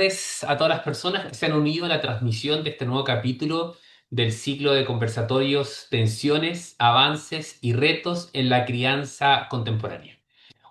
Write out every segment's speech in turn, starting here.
tardes a todas las personas que se han unido a la transmisión de este nuevo capítulo del ciclo de conversatorios, tensiones, avances y retos en la crianza contemporánea.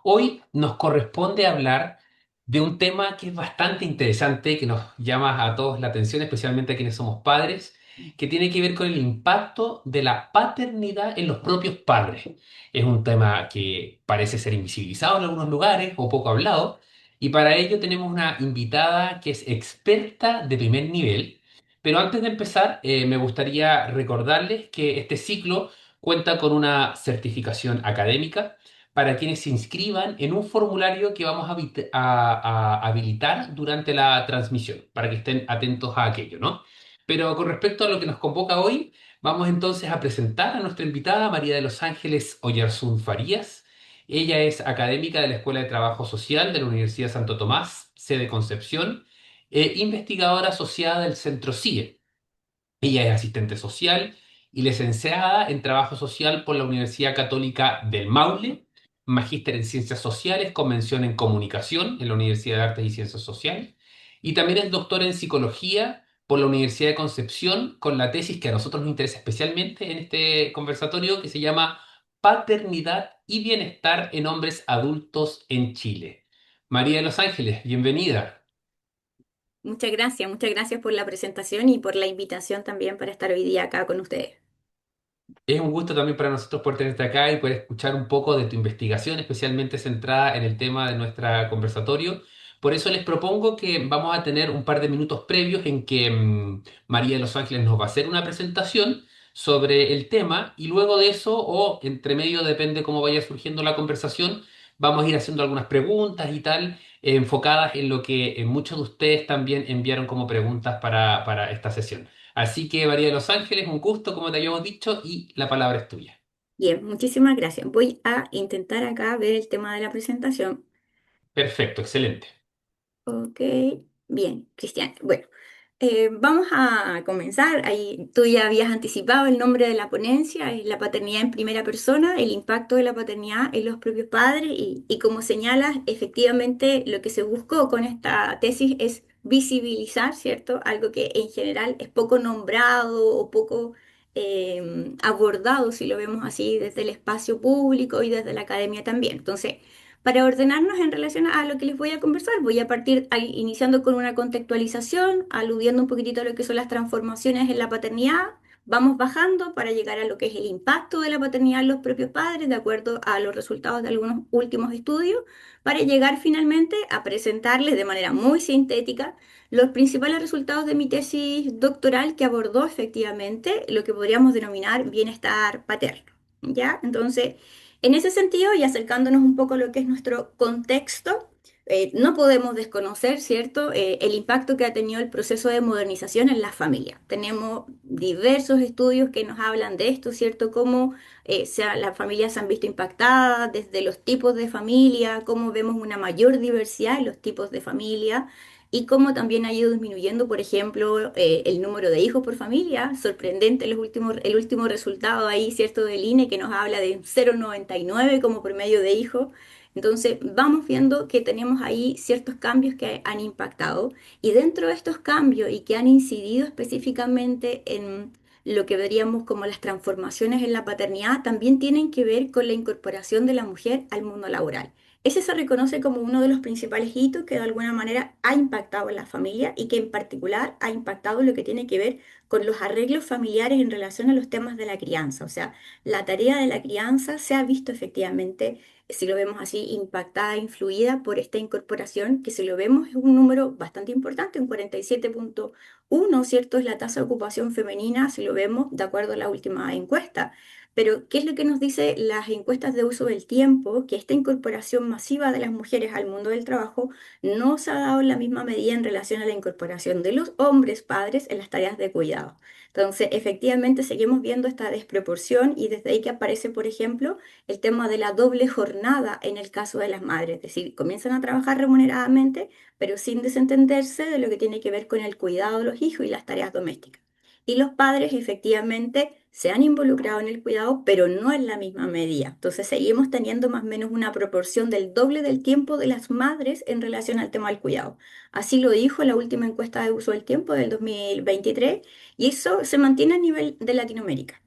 Hoy nos corresponde hablar de un tema que es bastante interesante, que nos llama a todos la atención, especialmente a quienes somos padres, que tiene que ver con el impacto de la paternidad en los propios padres. Es un tema que parece ser invisibilizado en algunos lugares o poco hablado, y para ello tenemos una invitada que es experta de primer nivel. Pero antes de empezar, me gustaría recordarles que este ciclo cuenta con una certificación académica para quienes se inscriban en un formulario que vamos a habilitar durante la transmisión, para que estén atentos a aquello, ¿no? Pero con respecto a lo que nos convoca hoy, vamos entonces a presentar a nuestra invitada, María de los Ángeles Oyarzún Farías. Ella es académica de la Escuela de Trabajo Social de la Universidad Santo Tomás, sede Concepción, e investigadora asociada del Centro CIE. Ella es asistente social y licenciada en Trabajo Social por la Universidad Católica del Maule, magíster en Ciencias Sociales con mención en Comunicación en la Universidad de Artes y Ciencias Sociales, y también es doctora en Psicología por la Universidad de Concepción con la tesis que a nosotros nos interesa especialmente en este conversatorio, que se llama Paternidad y Bienestar en Hombres Adultos en Chile. María de los Ángeles, bienvenida. Muchas gracias por la presentación y por la invitación también para estar hoy día acá con ustedes. Es un gusto también para nosotros poder tenerte acá y poder escuchar un poco de tu investigación, especialmente centrada en el tema de nuestro conversatorio. Por eso les propongo que vamos a tener un par de minutos previos en que María de los Ángeles nos va a hacer una presentación sobre el tema, y luego de eso, o entre medio, depende cómo vaya surgiendo la conversación, vamos a ir haciendo algunas preguntas y tal, enfocadas en lo que muchos de ustedes también enviaron como preguntas para esta sesión. Así que, María de los Ángeles, un gusto, como te habíamos dicho, y la palabra es tuya. Bien, muchísimas gracias. Voy a intentar acá ver el tema de la presentación. Perfecto, excelente. Ok, bien, Cristian. Bueno, vamos a comenzar. Ahí tú ya habías anticipado el nombre de la ponencia, es la paternidad en primera persona, el impacto de la paternidad en los propios padres y como señalas, efectivamente lo que se buscó con esta tesis es visibilizar, ¿cierto? Algo que en general es poco nombrado o poco abordado, si lo vemos así, desde el espacio público y desde la academia también. Entonces, para ordenarnos en relación a lo que les voy a conversar, voy a partir iniciando con una contextualización, aludiendo un poquitito a lo que son las transformaciones en la paternidad. Vamos bajando para llegar a lo que es el impacto de la paternidad en los propios padres, de acuerdo a los resultados de algunos últimos estudios, para llegar finalmente a presentarles de manera muy sintética los principales resultados de mi tesis doctoral, que abordó efectivamente lo que podríamos denominar bienestar paterno. ¿Ya? Entonces, en ese sentido, y acercándonos un poco a lo que es nuestro contexto, no podemos desconocer, ¿cierto?, el impacto que ha tenido el proceso de modernización en las familias. Tenemos diversos estudios que nos hablan de esto, ¿cierto?, cómo las familias se han visto impactadas desde los tipos de familia, cómo vemos una mayor diversidad en los tipos de familia y cómo también ha ido disminuyendo, por ejemplo, el número de hijos por familia. Sorprendente el último resultado ahí, ¿cierto?, del INE, que nos habla de 0,99 como promedio de hijos. Entonces, vamos viendo que tenemos ahí ciertos cambios que han impactado, y dentro de estos cambios y que han incidido específicamente en lo que veríamos como las transformaciones en la paternidad, también tienen que ver con la incorporación de la mujer al mundo laboral. Ese se reconoce como uno de los principales hitos que de alguna manera ha impactado en la familia y que en particular ha impactado lo que tiene que ver con los arreglos familiares en relación a los temas de la crianza. O sea, la tarea de la crianza se ha visto efectivamente, si lo vemos así, impactada, influida por esta incorporación, que si lo vemos es un número bastante importante, un 47,1, ¿cierto? Es la tasa de ocupación femenina, si lo vemos de acuerdo a la última encuesta. Pero, ¿qué es lo que nos dice las encuestas de uso del tiempo? Que esta incorporación masiva de las mujeres al mundo del trabajo no se ha dado en la misma medida en relación a la incorporación de los hombres padres en las tareas de cuidado. Entonces, efectivamente, seguimos viendo esta desproporción, y desde ahí que aparece, por ejemplo, el tema de la doble jornada en el caso de las madres. Es decir, comienzan a trabajar remuneradamente, pero sin desentenderse de lo que tiene que ver con el cuidado de los hijos y las tareas domésticas. y los padres efectivamente se han involucrado en el cuidado, pero no en la misma medida. Entonces seguimos teniendo más o menos una proporción del doble del tiempo de las madres en relación al tema del cuidado. Así lo dijo la última encuesta de uso del tiempo del 2023 y eso se mantiene a nivel de Latinoamérica.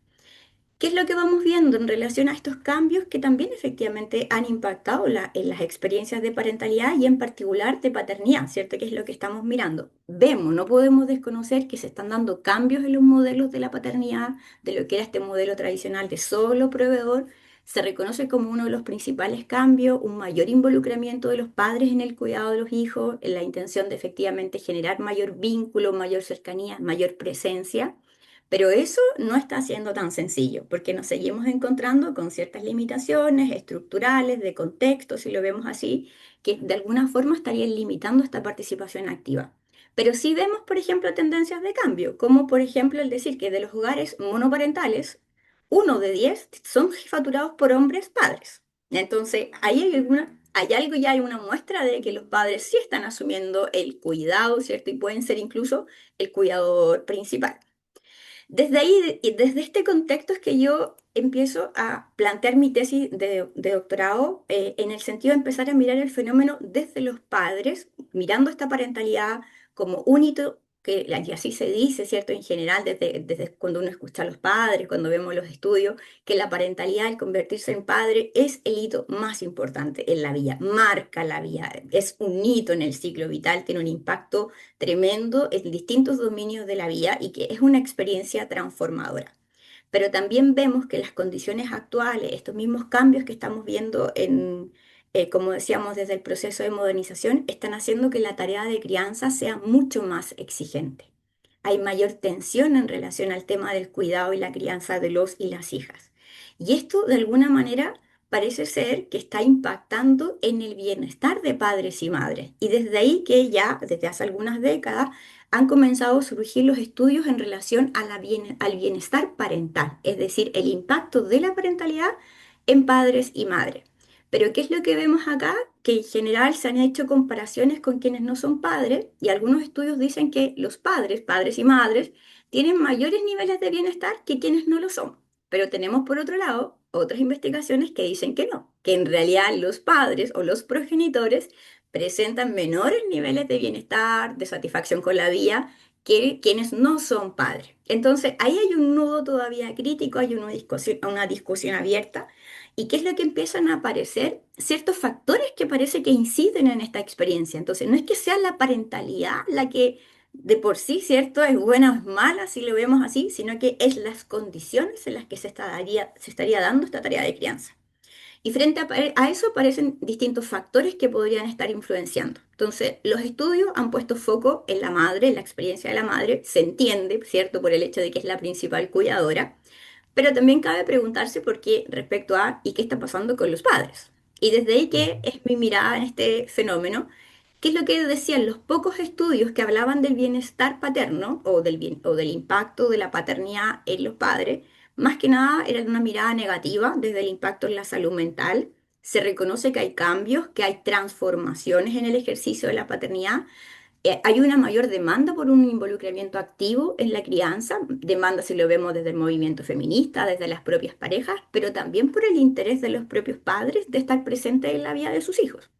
¿Qué es lo que vamos viendo en relación a estos cambios que también efectivamente han impactado en las experiencias de parentalidad y en particular de paternidad, ¿cierto? Que es lo que estamos mirando. Vemos, no podemos desconocer que se están dando cambios en los modelos de la paternidad, de lo que era este modelo tradicional de solo proveedor. Se reconoce como uno de los principales cambios, un mayor involucramiento de los padres en el cuidado de los hijos, en la intención de efectivamente generar mayor vínculo, mayor cercanía, mayor presencia. Pero eso no está siendo tan sencillo, porque nos seguimos encontrando con ciertas limitaciones estructurales, de contexto, si lo vemos así, que de alguna forma estarían limitando esta participación activa. Pero sí vemos, por ejemplo, tendencias de cambio, como por ejemplo el decir que de los hogares monoparentales, 1 de 10 son jefaturados por hombres padres. Entonces, hay algo, ya hay una muestra de que los padres sí están asumiendo el cuidado, ¿cierto? Y pueden ser incluso el cuidador principal. Desde ahí, y desde este contexto es que yo empiezo a plantear mi tesis de doctorado en el sentido de empezar a mirar el fenómeno desde los padres, mirando esta parentalidad como un hito, y así se dice, ¿cierto? En general, desde cuando uno escucha a los padres, cuando vemos los estudios, que la parentalidad, el convertirse en padre, es el hito más importante en la vida, marca la vida, es un hito en el ciclo vital, tiene un impacto tremendo en distintos dominios de la vida y que es una experiencia transformadora. Pero también vemos que las condiciones actuales, estos mismos cambios que estamos viendo como decíamos, desde el proceso de modernización, están haciendo que la tarea de crianza sea mucho más exigente. Hay mayor tensión en relación al tema del cuidado y la crianza de los y las hijas. Y esto, de alguna manera, parece ser que está impactando en el bienestar de padres y madres. Y desde ahí que ya, desde hace algunas décadas, han comenzado a surgir los estudios en relación a al bienestar parental, es decir, el impacto de la parentalidad en padres y madres. Pero ¿qué es lo que vemos acá? Que en general se han hecho comparaciones con quienes no son padres y algunos estudios dicen que los padres, padres y madres, tienen mayores niveles de bienestar que quienes no lo son. Pero tenemos por otro lado otras investigaciones que dicen que no, que en realidad los padres o los progenitores presentan menores niveles de bienestar, de satisfacción con la vida que quienes no son padres. Entonces, ahí hay un nudo todavía crítico, hay una discusión abierta. ¿Y qué es lo que empiezan a aparecer? Ciertos factores que parece que inciden en esta experiencia. Entonces, no es que sea la parentalidad la que de por sí, ¿cierto? Es buena o es mala, si lo vemos así, sino que es las condiciones en las que se estaría dando esta tarea de crianza. Y frente a eso aparecen distintos factores que podrían estar influenciando. Entonces, los estudios han puesto foco en la madre, en la experiencia de la madre, se entiende, ¿cierto? Por el hecho de que es la principal cuidadora, pero también cabe preguntarse por qué respecto a ¿y qué está pasando con los padres? Y desde ahí que es mi mirada en este fenómeno, ¿qué es lo que decían los pocos estudios que hablaban del bienestar paterno o del impacto de la paternidad en los padres? Más que nada era una mirada negativa desde el impacto en la salud mental. Se reconoce que hay cambios, que hay transformaciones en el ejercicio de la paternidad, hay una mayor demanda por un involucramiento activo en la crianza, demanda si lo vemos desde el movimiento feminista, desde las propias parejas, pero también por el interés de los propios padres de estar presentes en la vida de sus hijos.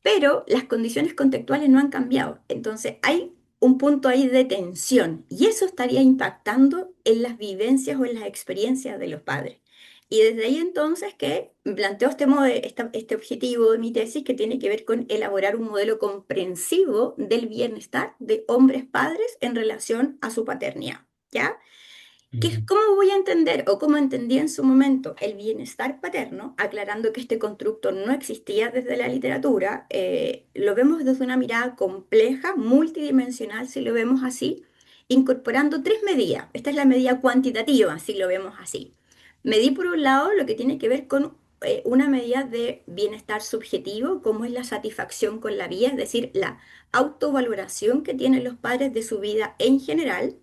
Pero las condiciones contextuales no han cambiado, entonces hay un punto ahí de tensión y eso estaría impactando en las vivencias o en las experiencias de los padres. Y desde ahí entonces que planteo este objetivo de mi tesis que tiene que ver con elaborar un modelo comprensivo del bienestar de hombres padres en relación a su paternidad, ¿ya? Ujú. ¿Cómo voy a entender o cómo entendí en su momento el bienestar paterno, aclarando que este constructo no existía desde la literatura? Lo vemos desde una mirada compleja, multidimensional, si lo vemos así, incorporando tres medidas. Esta es la medida cuantitativa, si lo vemos así. Medí por un lado lo que tiene que ver con una medida de bienestar subjetivo, como es la satisfacción con la vida, es decir, la autovaloración que tienen los padres de su vida en general,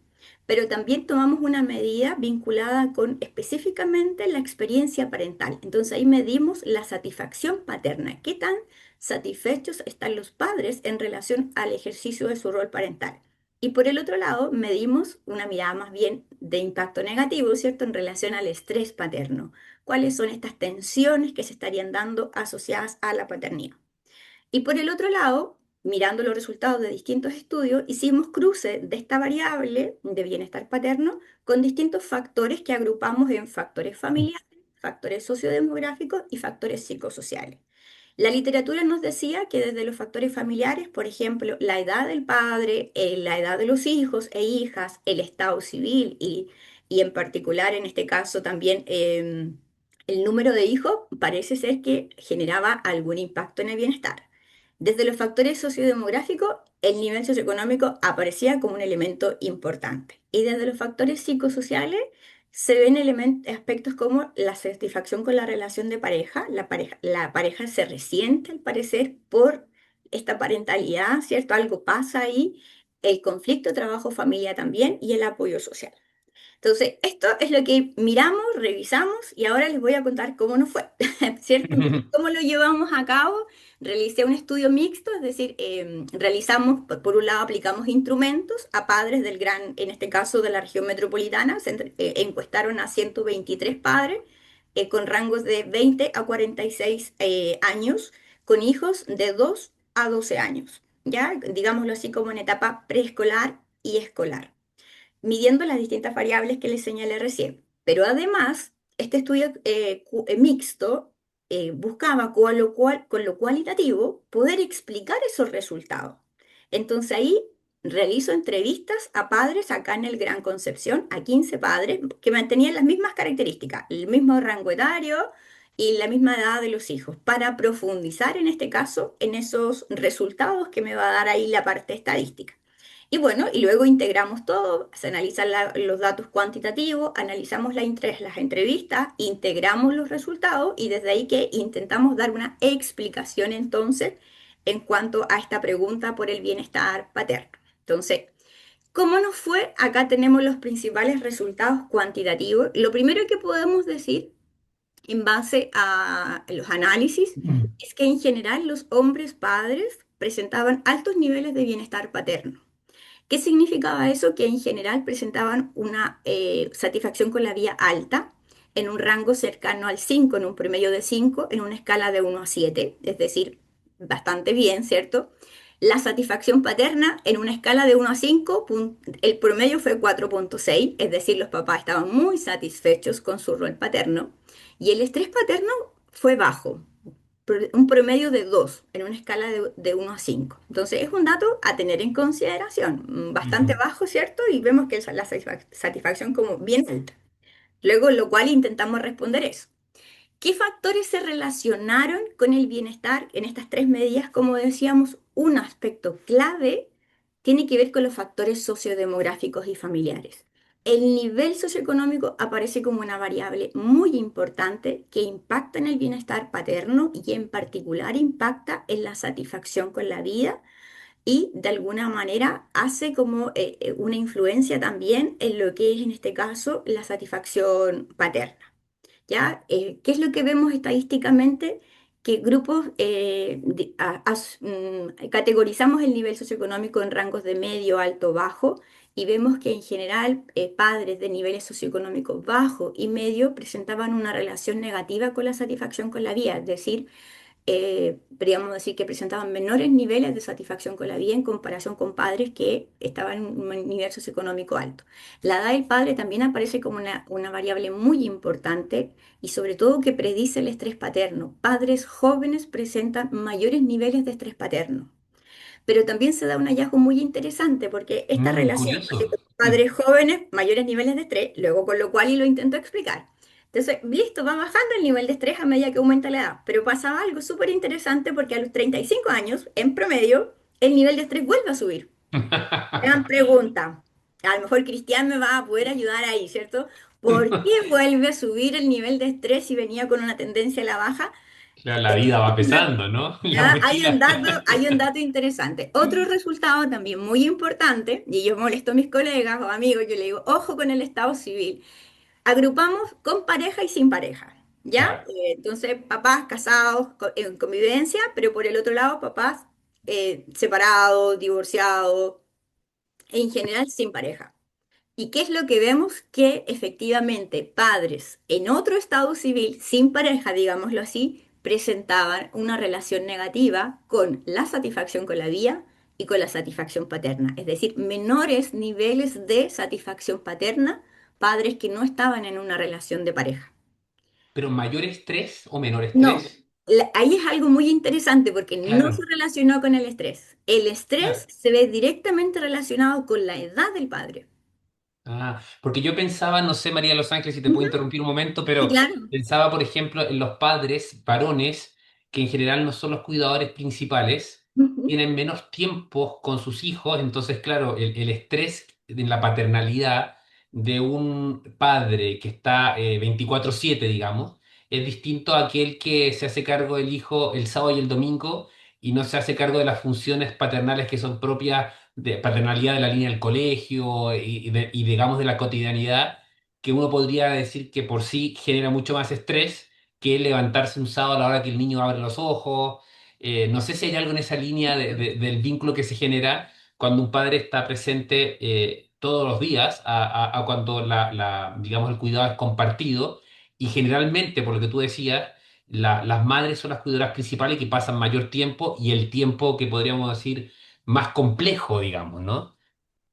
pero también tomamos una medida vinculada con específicamente la experiencia parental. Entonces ahí medimos la satisfacción paterna. ¿Qué tan satisfechos están los padres en relación al ejercicio de su rol parental? Y por el otro lado, medimos una mirada más bien de impacto negativo, ¿cierto?, en relación al estrés paterno. ¿Cuáles son estas tensiones que se estarían dando asociadas a la paternidad? Y por el otro lado, mirando los resultados de distintos estudios, hicimos cruce de esta variable de bienestar paterno con distintos factores que agrupamos en factores familiares, factores sociodemográficos y factores psicosociales. La literatura nos decía que desde los factores familiares, por ejemplo, la edad del padre, la edad de los hijos e hijas, el estado civil y en particular en este caso también el número de hijos, parece ser que generaba algún impacto en el bienestar. Desde los factores sociodemográficos, el nivel socioeconómico aparecía como un elemento importante. Y desde los factores psicosociales, se ven aspectos como la satisfacción con la relación de pareja. La pareja se resiente, al parecer, por esta parentalidad, ¿cierto? Algo pasa ahí. El conflicto trabajo-familia también y el apoyo social. Entonces, esto es lo que miramos, revisamos y ahora les voy a contar cómo nos fue, ¿cierto? Entonces, ¿cómo lo llevamos a cabo? Realicé un estudio mixto, es decir, realizamos, por un lado, aplicamos instrumentos a padres del gran, en este caso de la región metropolitana, encuestaron a 123 padres con rangos de 20 a 46 años, con hijos de 2 a 12 años, ¿ya? Digámoslo así como en etapa preescolar y escolar midiendo las distintas variables que les señalé recién. Pero además, este estudio mixto buscaba con lo cualitativo poder explicar esos resultados. Entonces ahí realizo entrevistas a padres acá en el Gran Concepción, a 15 padres que mantenían las mismas características, el mismo rango etario y la misma edad de los hijos, para profundizar en este caso en esos resultados que me va a dar ahí la parte estadística. Y bueno, y luego integramos todo, se analizan los datos cuantitativos, analizamos las entrevistas, integramos los resultados y desde ahí que intentamos dar una explicación entonces en cuanto a esta pregunta por el bienestar paterno. Entonces, ¿cómo nos fue? Acá tenemos los principales resultados cuantitativos. Lo primero que podemos decir en base a los análisis es que en general los hombres padres presentaban altos niveles de bienestar paterno. ¿Qué significaba eso? Que en general presentaban una satisfacción con la vía alta, en un rango cercano al 5, en un promedio de 5, en una escala de 1 a 7, es decir, bastante bien, ¿cierto? La satisfacción paterna en una escala de 1 a 5, el promedio fue 4,6, es decir, los papás estaban muy satisfechos con su rol paterno, y el estrés paterno fue bajo, un promedio de 2 en una escala de 1 a 5. Entonces es un dato a tener en consideración, bastante bajo, ¿cierto? Y vemos que la satisfacción como bien alta. Luego, lo cual intentamos responder eso. ¿Qué factores se relacionaron con el bienestar en estas tres medidas? Como decíamos, un aspecto clave tiene que ver con los factores sociodemográficos y familiares. El nivel socioeconómico aparece como una variable muy importante que impacta en el bienestar paterno y en particular impacta en la satisfacción con la vida y de alguna manera hace como una influencia también en lo que es en este caso la satisfacción paterna. ¿Ya? ¿Qué es lo que vemos estadísticamente? Que grupos, categorizamos el nivel socioeconómico en rangos de medio, alto, bajo, y vemos que en general padres de niveles socioeconómicos bajo y medio presentaban una relación negativa con la satisfacción con la vida, es decir, podríamos decir que presentaban menores niveles de satisfacción con la vida en comparación con padres que estaban en un nivel socioeconómico alto. La edad del padre también aparece como una variable muy importante y sobre todo que predice el estrés paterno. Padres jóvenes presentan mayores niveles de estrés paterno. Pero también se da un hallazgo muy interesante porque esta relación Curioso. padres jóvenes, mayores niveles de estrés, luego con lo cual y lo intento explicar. Entonces, listo, va bajando el nivel de estrés a medida que aumenta la edad, pero pasaba algo súper interesante porque a los 35 años, en promedio, el nivel de estrés vuelve a subir. Gran pregunta. A lo mejor Cristian me va a poder ayudar ahí, ¿cierto? ¿Por qué vuelve a subir el nivel de estrés si venía con una tendencia a la baja? Claro, la vida va pesando, ¿no? La Ya, mochila. hay un dato interesante. Otro resultado también muy importante, y yo molesto a mis colegas o amigos, yo le digo, ojo con el estado civil. Agrupamos con pareja y sin pareja, ¿ya? Claro. Entonces, papás casados en convivencia, pero por el otro lado, papás separados, divorciados, en general sin pareja. ¿Y qué es lo que vemos? Que efectivamente padres en otro estado civil, sin pareja, digámoslo así, presentaban una relación negativa con la satisfacción con la vía y con la satisfacción paterna. Es decir, menores niveles de satisfacción paterna, padres que no estaban en una relación de pareja. Pero mayor estrés o menor No, estrés. ahí es algo muy interesante porque no se Claro, relacionó con el estrés. El estrés claro. se ve directamente relacionado con la edad del padre. Ah, porque yo pensaba, no sé, María de Los Ángeles, si te puedo Ujú. interrumpir un momento, Sí, pero claro. pensaba, por ejemplo, en los padres varones, que en general no son los cuidadores principales, Ujú. tienen menos tiempo con sus hijos, entonces, claro, el estrés en la paternalidad de un padre que está 24/7, digamos, es distinto a aquel que se hace cargo del hijo el sábado y el domingo y no se hace cargo de las funciones paternales que son propias de paternalidad de la línea del colegio y digamos de la cotidianidad, que uno podría decir que por sí genera mucho más estrés que levantarse un sábado a la hora que el niño abre los ojos. No sé si hay algo en esa línea del vínculo que se genera cuando un padre está presente todos los días a cuando digamos, el cuidado es compartido y generalmente, por lo que tú decías, las madres son las cuidadoras principales que pasan mayor tiempo y el tiempo que podríamos decir más complejo, digamos, ¿no?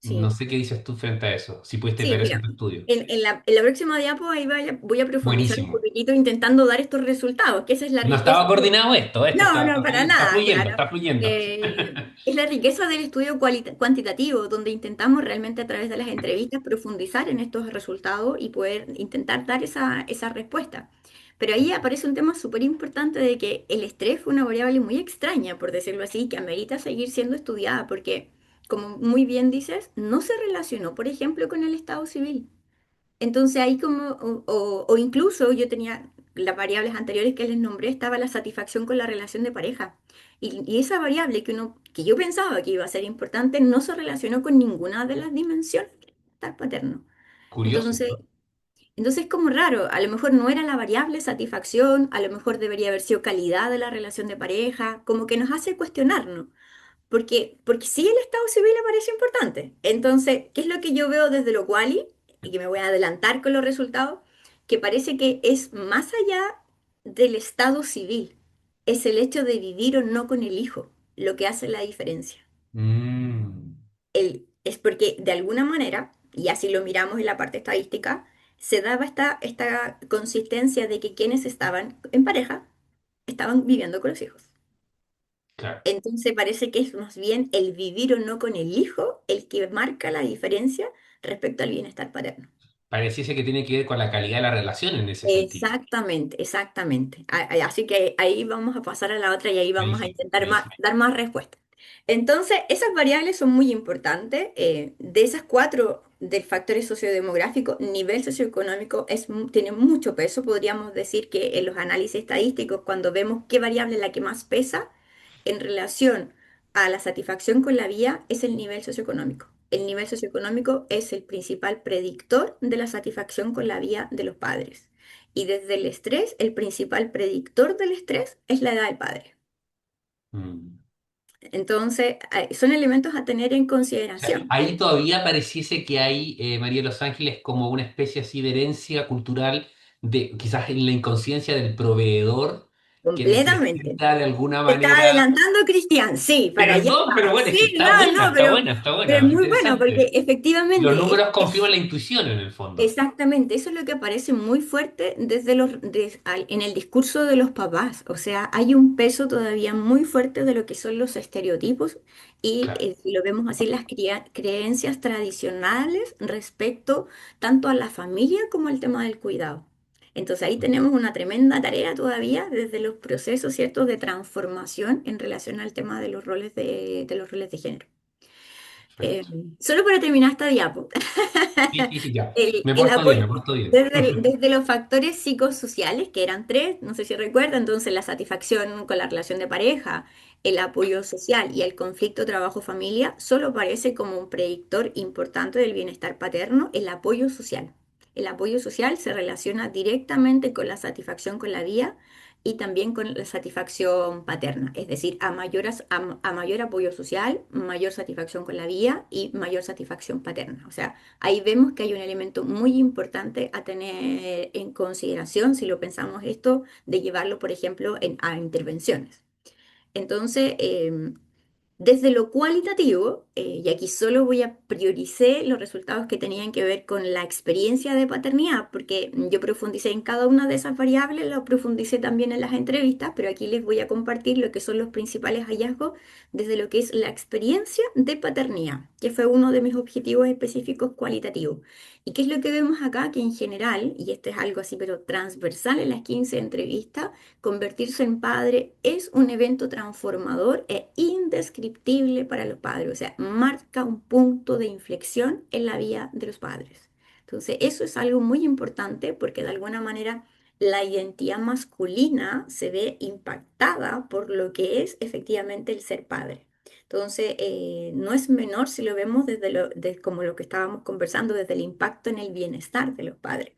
No Sí. sé qué dices tú frente a eso, si pudiste Sí, ver eso en mira, tu estudio. en la próxima diapo ahí voy a profundizar un Buenísimo. poquitito intentando dar estos resultados, que esa es la No riqueza. estaba coordinado esto No, está, no, está para fluyendo, está nada, fluyendo, claro. está fluyendo. Es la riqueza del estudio cuantitativo, donde intentamos realmente a través de las entrevistas profundizar en estos resultados y poder intentar dar esa respuesta. Pero ahí aparece un tema súper importante de que el estrés fue una variable muy extraña, por decirlo así, que amerita seguir siendo estudiada, porque, como muy bien dices, no se relacionó, por ejemplo, con el estado civil. Entonces ahí como, o incluso yo tenía las variables anteriores que les nombré, estaba la satisfacción con la relación de pareja. Y esa variable que yo pensaba que iba a ser importante, no se relacionó con ninguna de las dimensiones del estar paterno. Curioso, Entonces, ¿no? entonces es como raro, a lo mejor no era la variable satisfacción, a lo mejor debería haber sido calidad de la relación de pareja, como que nos hace cuestionarnos. Porque sí el Estado civil me parece importante. Entonces, ¿qué es lo que yo veo desde lo quali? Y que me voy a adelantar con los resultados, que parece que es más allá del Estado civil. Es el hecho de vivir o no con el hijo lo que hace la diferencia. Mm, Es porque de alguna manera, y así lo miramos en la parte estadística, se daba esta consistencia de que quienes estaban en pareja estaban viviendo con los hijos. claro. Entonces parece que es más bien el vivir o no con el hijo el que marca la diferencia respecto al bienestar paterno. Pareciese que tiene que ver con la calidad de la relación en ese sentido. Exactamente, exactamente. Así que ahí vamos a pasar a la otra y ahí vamos a Buenísimo, intentar buenísimo. dar más respuestas. Entonces, esas variables son muy importantes. De esas cuatro del factores sociodemográficos, nivel socioeconómico tiene mucho peso. Podríamos decir que en los análisis estadísticos, cuando vemos qué variable es la que más pesa, en relación a la satisfacción con la vía es el nivel socioeconómico. El nivel socioeconómico es el principal predictor de la satisfacción con la vía de los padres. Y desde el estrés, el principal predictor del estrés es la edad del padre. Mm. Entonces, son elementos a tener en O sea, consideración. ahí todavía pareciese que hay, María de Los Ángeles, como una especie así de herencia cultural, de quizás en la inconsciencia del proveedor, que Completamente. necesita de alguna Te está manera. adelantando, Cristian. Sí, para Pero allá no, pero va. bueno, es Sí, que está no, buena, no, está buena, está pero es buena, muy bueno porque interesante. Los efectivamente números confirman la intuición en el fondo. exactamente, eso es lo que aparece muy fuerte en el discurso de los papás. O sea, hay un peso todavía muy fuerte de lo que son los estereotipos y Claro. si lo vemos así, las creencias tradicionales respecto tanto a la familia como al tema del cuidado. Entonces ahí tenemos una tremenda tarea todavía desde los procesos, ¿cierto?, de transformación en relación al tema de los roles de género. Eh, Perfecto. Solo para terminar esta diapo. Sí, sí, sí, ya. El, Me el porto bien, apoyo, me porto bien. desde los factores psicosociales, que eran tres, no sé si recuerda, entonces la satisfacción con la relación de pareja, el apoyo social y el conflicto trabajo-familia, solo aparece como un predictor importante del bienestar paterno el apoyo social. El apoyo social se relaciona directamente con la satisfacción con la vida y también con la satisfacción paterna, es decir, a mayor apoyo social, mayor satisfacción con la vida y mayor satisfacción paterna. O sea, ahí vemos que hay un elemento muy importante a tener en consideración si lo pensamos esto de llevarlo, por ejemplo, a intervenciones. Entonces, desde lo cualitativo, y aquí solo voy a priorizar los resultados que tenían que ver con la experiencia de paternidad, porque yo profundicé en cada una de esas variables, lo profundicé también en las entrevistas, pero aquí les voy a compartir lo que son los principales hallazgos desde lo que es la experiencia de paternidad, que fue uno de mis objetivos específicos cualitativos. ¿Y qué es lo que vemos acá? Que en general, y esto es algo así, pero transversal en las 15 entrevistas, convertirse en padre es un evento transformador e indescriptible para los padres, o sea, marca un punto de inflexión en la vida de los padres. Entonces, eso es algo muy importante porque de alguna manera la identidad masculina se ve impactada por lo que es efectivamente el ser padre. Entonces, no es menor si lo vemos como lo que estábamos conversando, desde el impacto en el bienestar de los padres.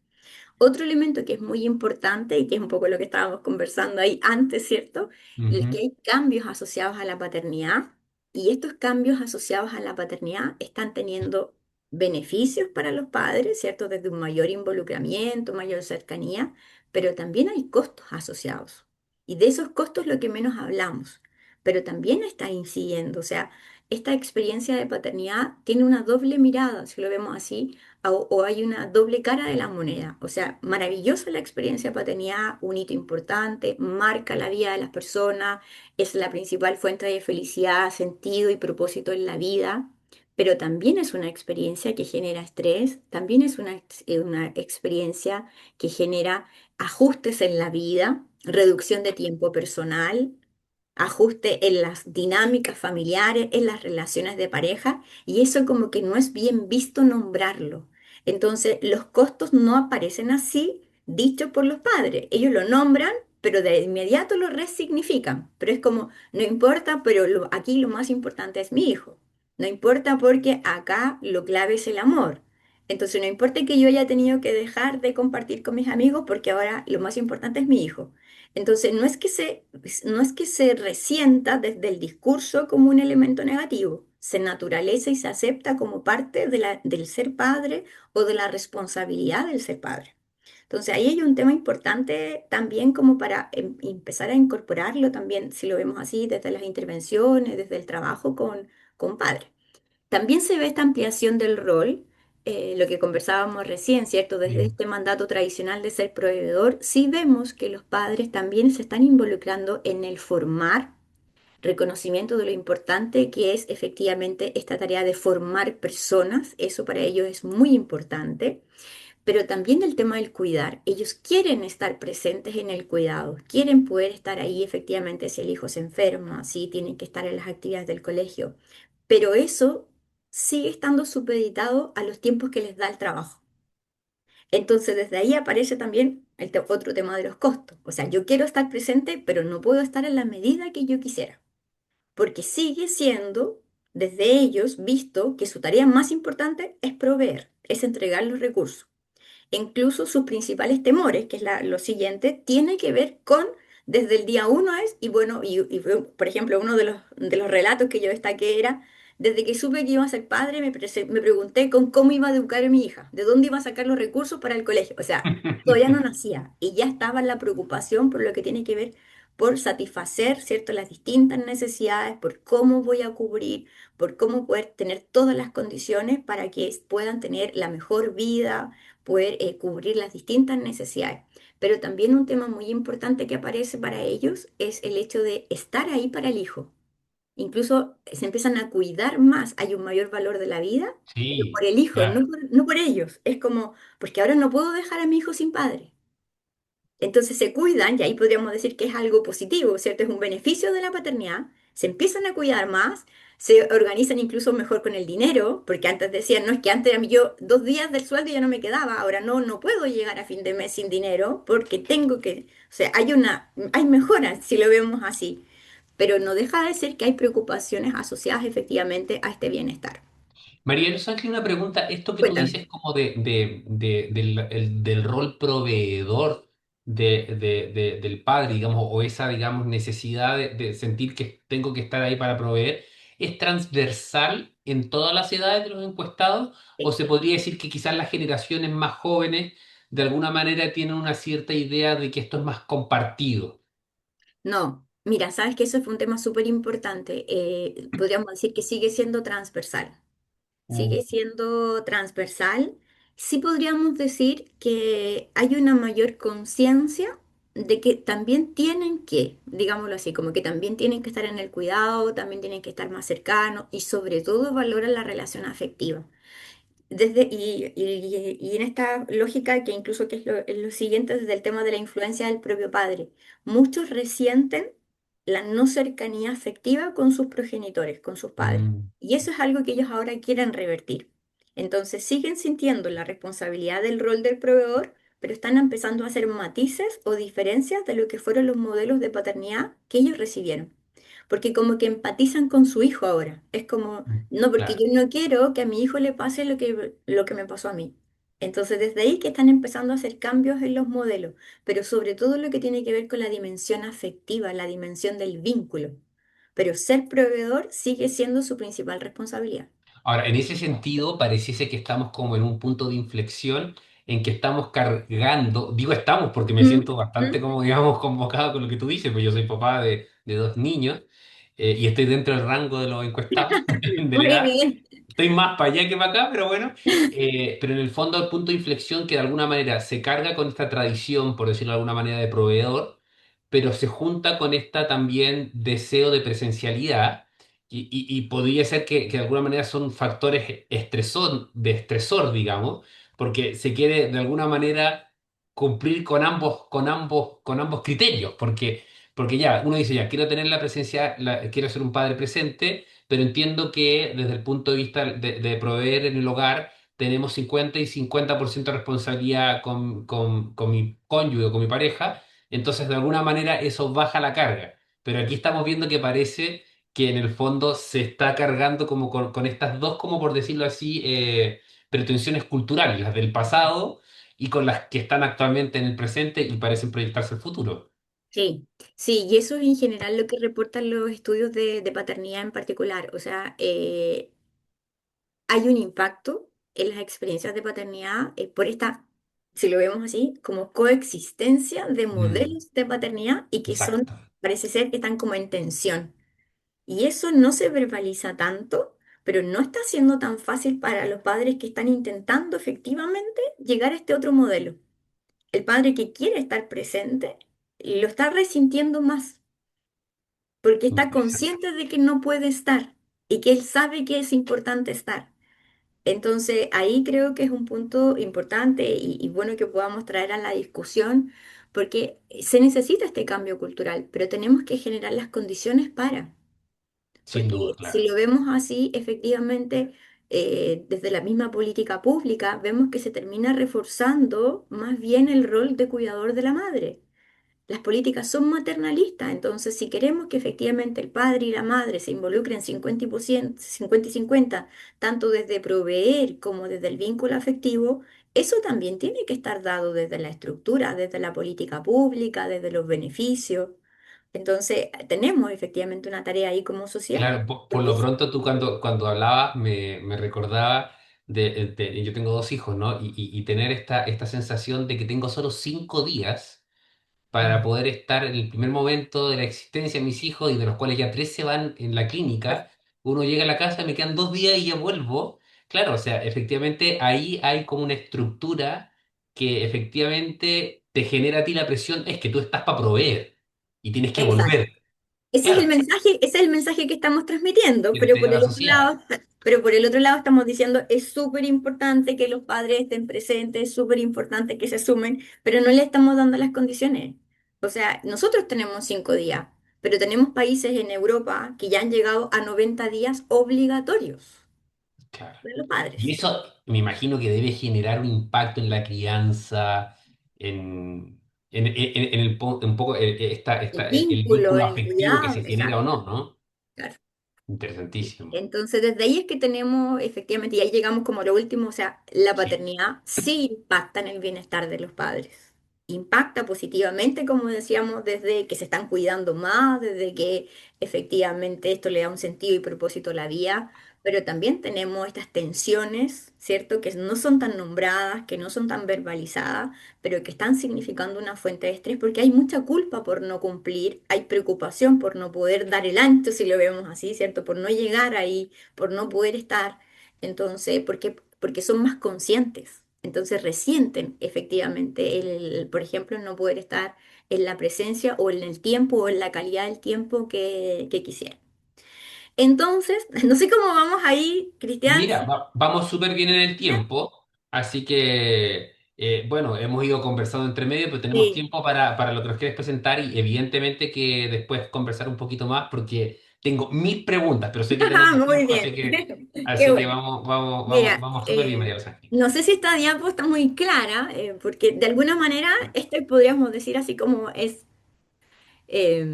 Otro elemento que es muy importante y que es un poco lo que estábamos conversando ahí antes, ¿cierto? El que Ujú. hay cambios asociados a la paternidad y estos cambios asociados a la paternidad están teniendo beneficios para los padres, ¿cierto? Desde un mayor involucramiento, mayor cercanía, pero también hay costos asociados. Y de esos costos lo que menos hablamos, pero también está incidiendo. O sea, esta experiencia de paternidad tiene una doble mirada, si lo vemos así o hay una doble cara de la moneda. O sea, maravillosa la experiencia de paternidad, un hito importante, marca la vida de las personas, es la principal fuente de felicidad, sentido y propósito en la vida, pero también es una experiencia que genera estrés, también es una experiencia que genera ajustes en la vida, reducción de tiempo personal, ajuste en las dinámicas familiares, en las relaciones de pareja, y eso como que no es bien visto nombrarlo. Entonces, los costos no aparecen así, dicho por los padres. Ellos lo nombran, pero de inmediato lo resignifican. Pero es como, no importa, pero aquí lo más importante es mi hijo. No importa porque acá lo clave es el amor. Entonces, no importa que yo haya tenido que dejar de compartir con mis amigos porque ahora lo más importante es mi hijo. Entonces, no es que se resienta desde el discurso como un elemento negativo, se naturaliza y se acepta como parte del ser padre o de la responsabilidad del ser padre. Entonces, ahí hay un tema importante también como para empezar a incorporarlo también, si lo vemos así, desde las intervenciones, desde el trabajo con padres. También se ve esta ampliación del rol, lo que conversábamos recién, ¿cierto? Desde Sí. este mandato tradicional de ser proveedor, sí vemos que los padres también se están involucrando en el formar, reconocimiento de lo importante que es efectivamente esta tarea de formar personas, eso para ellos es muy importante, pero también el tema del cuidar. Ellos quieren estar presentes en el cuidado, quieren poder estar ahí efectivamente si el hijo se enferma, si tienen que estar en las actividades del colegio, pero eso sigue estando supeditado a los tiempos que les da el trabajo. Entonces, desde ahí aparece también otro tema de los costos. O sea, yo quiero estar presente, pero no puedo estar en la medida que yo quisiera, porque sigue siendo desde ellos visto que su tarea más importante es proveer, es entregar los recursos. E incluso sus principales temores, que es lo siguiente, tiene que ver con, desde el día uno es, y bueno, por ejemplo, uno de los relatos que yo destaqué era, desde que supe que iba a ser padre, me pregunté con cómo iba a educar a mi hija, de dónde iba a sacar los recursos para el colegio. O sea, todavía no nacía y ya estaba la preocupación por lo que tiene que ver por satisfacer, ¿cierto?, las distintas necesidades, por cómo voy a cubrir, por cómo poder tener todas las condiciones para que puedan tener la mejor vida, poder cubrir las distintas necesidades. Pero también un tema muy importante que aparece para ellos es el hecho de estar ahí para el hijo. Incluso se empiezan a cuidar más, hay un mayor valor de la vida, pero Sí, por el hijo, claro. no por ellos. Es como, porque ahora no puedo dejar a mi hijo sin padre. Entonces se cuidan, y ahí podríamos decir que es algo positivo, ¿cierto? Es un beneficio de la paternidad. Se empiezan a cuidar más, se organizan incluso mejor con el dinero, porque antes decían, no, es que antes a mí yo 2 días del sueldo ya no me quedaba, ahora no, no puedo llegar a fin de mes sin dinero porque tengo que, o sea, hay mejoras si lo vemos así, pero no deja de ser que hay preocupaciones asociadas efectivamente a este bienestar. María Los Ángeles, una pregunta. Esto que tú Cuéntame. dices como del rol proveedor. del padre, digamos, o esa, digamos, necesidad de sentir que tengo que estar ahí para proveer, ¿es transversal en todas las edades de los encuestados? ¿O Sí. se podría decir que quizás las generaciones más jóvenes de alguna manera tienen una cierta idea de que esto es más compartido? No, mira, sabes que eso fue un tema súper importante. Podríamos decir que sigue siendo transversal. Mm, Sigue siendo transversal. Sí podríamos decir que hay una mayor conciencia de que también tienen que, digámoslo así, como que también tienen que estar en el cuidado, también tienen que estar más cercanos y sobre todo valoran la relación afectiva. Y en esta lógica, que incluso que es lo siguiente desde el tema de la influencia del propio padre, muchos resienten la no cercanía afectiva con sus progenitores, con sus padres. mm, Y eso es algo que ellos ahora quieren revertir. Entonces siguen sintiendo la responsabilidad del rol del proveedor, pero están empezando a hacer matices o diferencias de lo que fueron los modelos de paternidad que ellos recibieron. Porque como que empatizan con su hijo ahora. Es como, no, porque claro. yo no quiero que a mi hijo le pase lo que me pasó a mí. Entonces, desde ahí que están empezando a hacer cambios en los modelos, pero sobre todo lo que tiene que ver con la dimensión afectiva, la dimensión del vínculo. Pero ser proveedor sigue siendo su principal responsabilidad. Ahora, en ese sentido, pareciese que estamos como en un punto de inflexión en que estamos cargando, digo estamos porque me Mm, siento bastante mm. como, digamos, convocado con lo que tú dices, pues yo soy papá de dos niños y estoy dentro del rango de los encuestados de la Muy edad. bien. Estoy más para allá que para acá, pero bueno. Pero en el fondo el punto de inflexión que de alguna manera se carga con esta tradición, por decirlo de alguna manera, de proveedor, pero se junta con esta también deseo de presencialidad y podría ser que de alguna manera son factores de estresor, digamos, porque se quiere de alguna manera cumplir con ambos criterios, porque ya uno dice, ya, quiero tener la presencia, quiero ser un padre presente, pero entiendo que desde el punto de vista de proveer en el hogar, tenemos 50 y 50% de responsabilidad con mi cónyuge o con mi pareja, entonces de alguna manera eso baja la carga. Pero aquí estamos viendo que parece que en el fondo se está cargando como con estas dos, como por decirlo así, pretensiones culturales, las del pasado y con las que están actualmente en el presente y parecen proyectarse al futuro. Sí, sí, y eso es en general lo que reportan los estudios de paternidad en particular. O sea, hay un impacto en las experiencias de paternidad por esta, si lo vemos así, como coexistencia de Mm, modelos de paternidad y que son, exacto. parece ser que están como en tensión. Y eso no se verbaliza tanto, pero no está siendo tan fácil para los padres que están intentando efectivamente llegar a este otro modelo. El padre que quiere estar presente lo está resintiendo más porque está Interesante. consciente de que no puede estar y que él sabe que es importante estar. Entonces, ahí creo que es un punto importante y bueno que podamos traer a la discusión, porque se necesita este cambio cultural, pero tenemos que generar las condiciones para, Sin porque duda, si claro. lo vemos así, efectivamente, desde la misma política pública, vemos que se termina reforzando más bien el rol de cuidador de la madre. Las políticas son maternalistas, entonces si queremos que efectivamente el padre y la madre se involucren 50%, 50 y 50, tanto desde proveer como desde el vínculo afectivo, eso también tiene que estar dado desde la estructura, desde la política pública, desde los beneficios. Entonces tenemos efectivamente una tarea ahí como sociedad. Claro, por Porque lo pronto tú cuando hablabas me recordaba yo tengo dos hijos, ¿no? Y tener esta sensación de que tengo solo 5 días para poder estar en el primer momento de la existencia de mis hijos y de los cuales ya 3 se van en la clínica, uno llega a la casa, me quedan 2 días y ya vuelvo. Claro, o sea, efectivamente ahí hay como una estructura que efectivamente te genera a ti la presión, es que tú estás para proveer y tienes que exacto. volver. Claro, Ese es el mensaje que estamos transmitiendo, que pero entrega por la el otro sociedad. lado, estamos diciendo es súper importante que los padres estén presentes, es súper importante que se sumen, pero no le estamos dando las condiciones. O sea, nosotros tenemos 5 días, pero tenemos países en Europa que ya han llegado a 90 días obligatorios Claro. de los Y padres. eso me imagino que debe generar un impacto en la crianza, en un poco El el vínculo, vínculo el afectivo que cuidado, se genera o exacto. no, ¿no? Claro. Interesantísimo. Entonces, desde ahí es que tenemos, efectivamente, y ahí llegamos como a lo último, o sea, la Sí, paternidad sí impacta en el bienestar de los padres. impacta positivamente, como decíamos, desde que se están cuidando más, desde que efectivamente esto le da un sentido y propósito a la vida, pero también tenemos estas tensiones, ¿cierto? Que no son tan nombradas, que no son tan verbalizadas, pero que están significando una fuente de estrés porque hay mucha culpa por no cumplir, hay preocupación por no poder dar el ancho, si lo vemos así, ¿cierto? Por no llegar ahí, por no poder estar. Entonces, porque son más conscientes. Entonces resienten efectivamente por ejemplo, no poder estar en la presencia o en el tiempo o en la calidad del tiempo que quisieran. Entonces, no sé cómo vamos ahí, Cristian. Mira, vamos súper bien en el tiempo, así que, bueno, hemos ido conversando entre medio, pero tenemos Sí. tiempo para lo que nos quieres presentar y evidentemente que después conversar un poquito más porque tengo mil preguntas, pero sé que tenemos Muy tiempo, bien. Qué así que bueno. Mira, vamos súper bien, María Los Ángeles. no sé si esta diapo está muy clara, porque de alguna manera este podríamos decir así como es eh,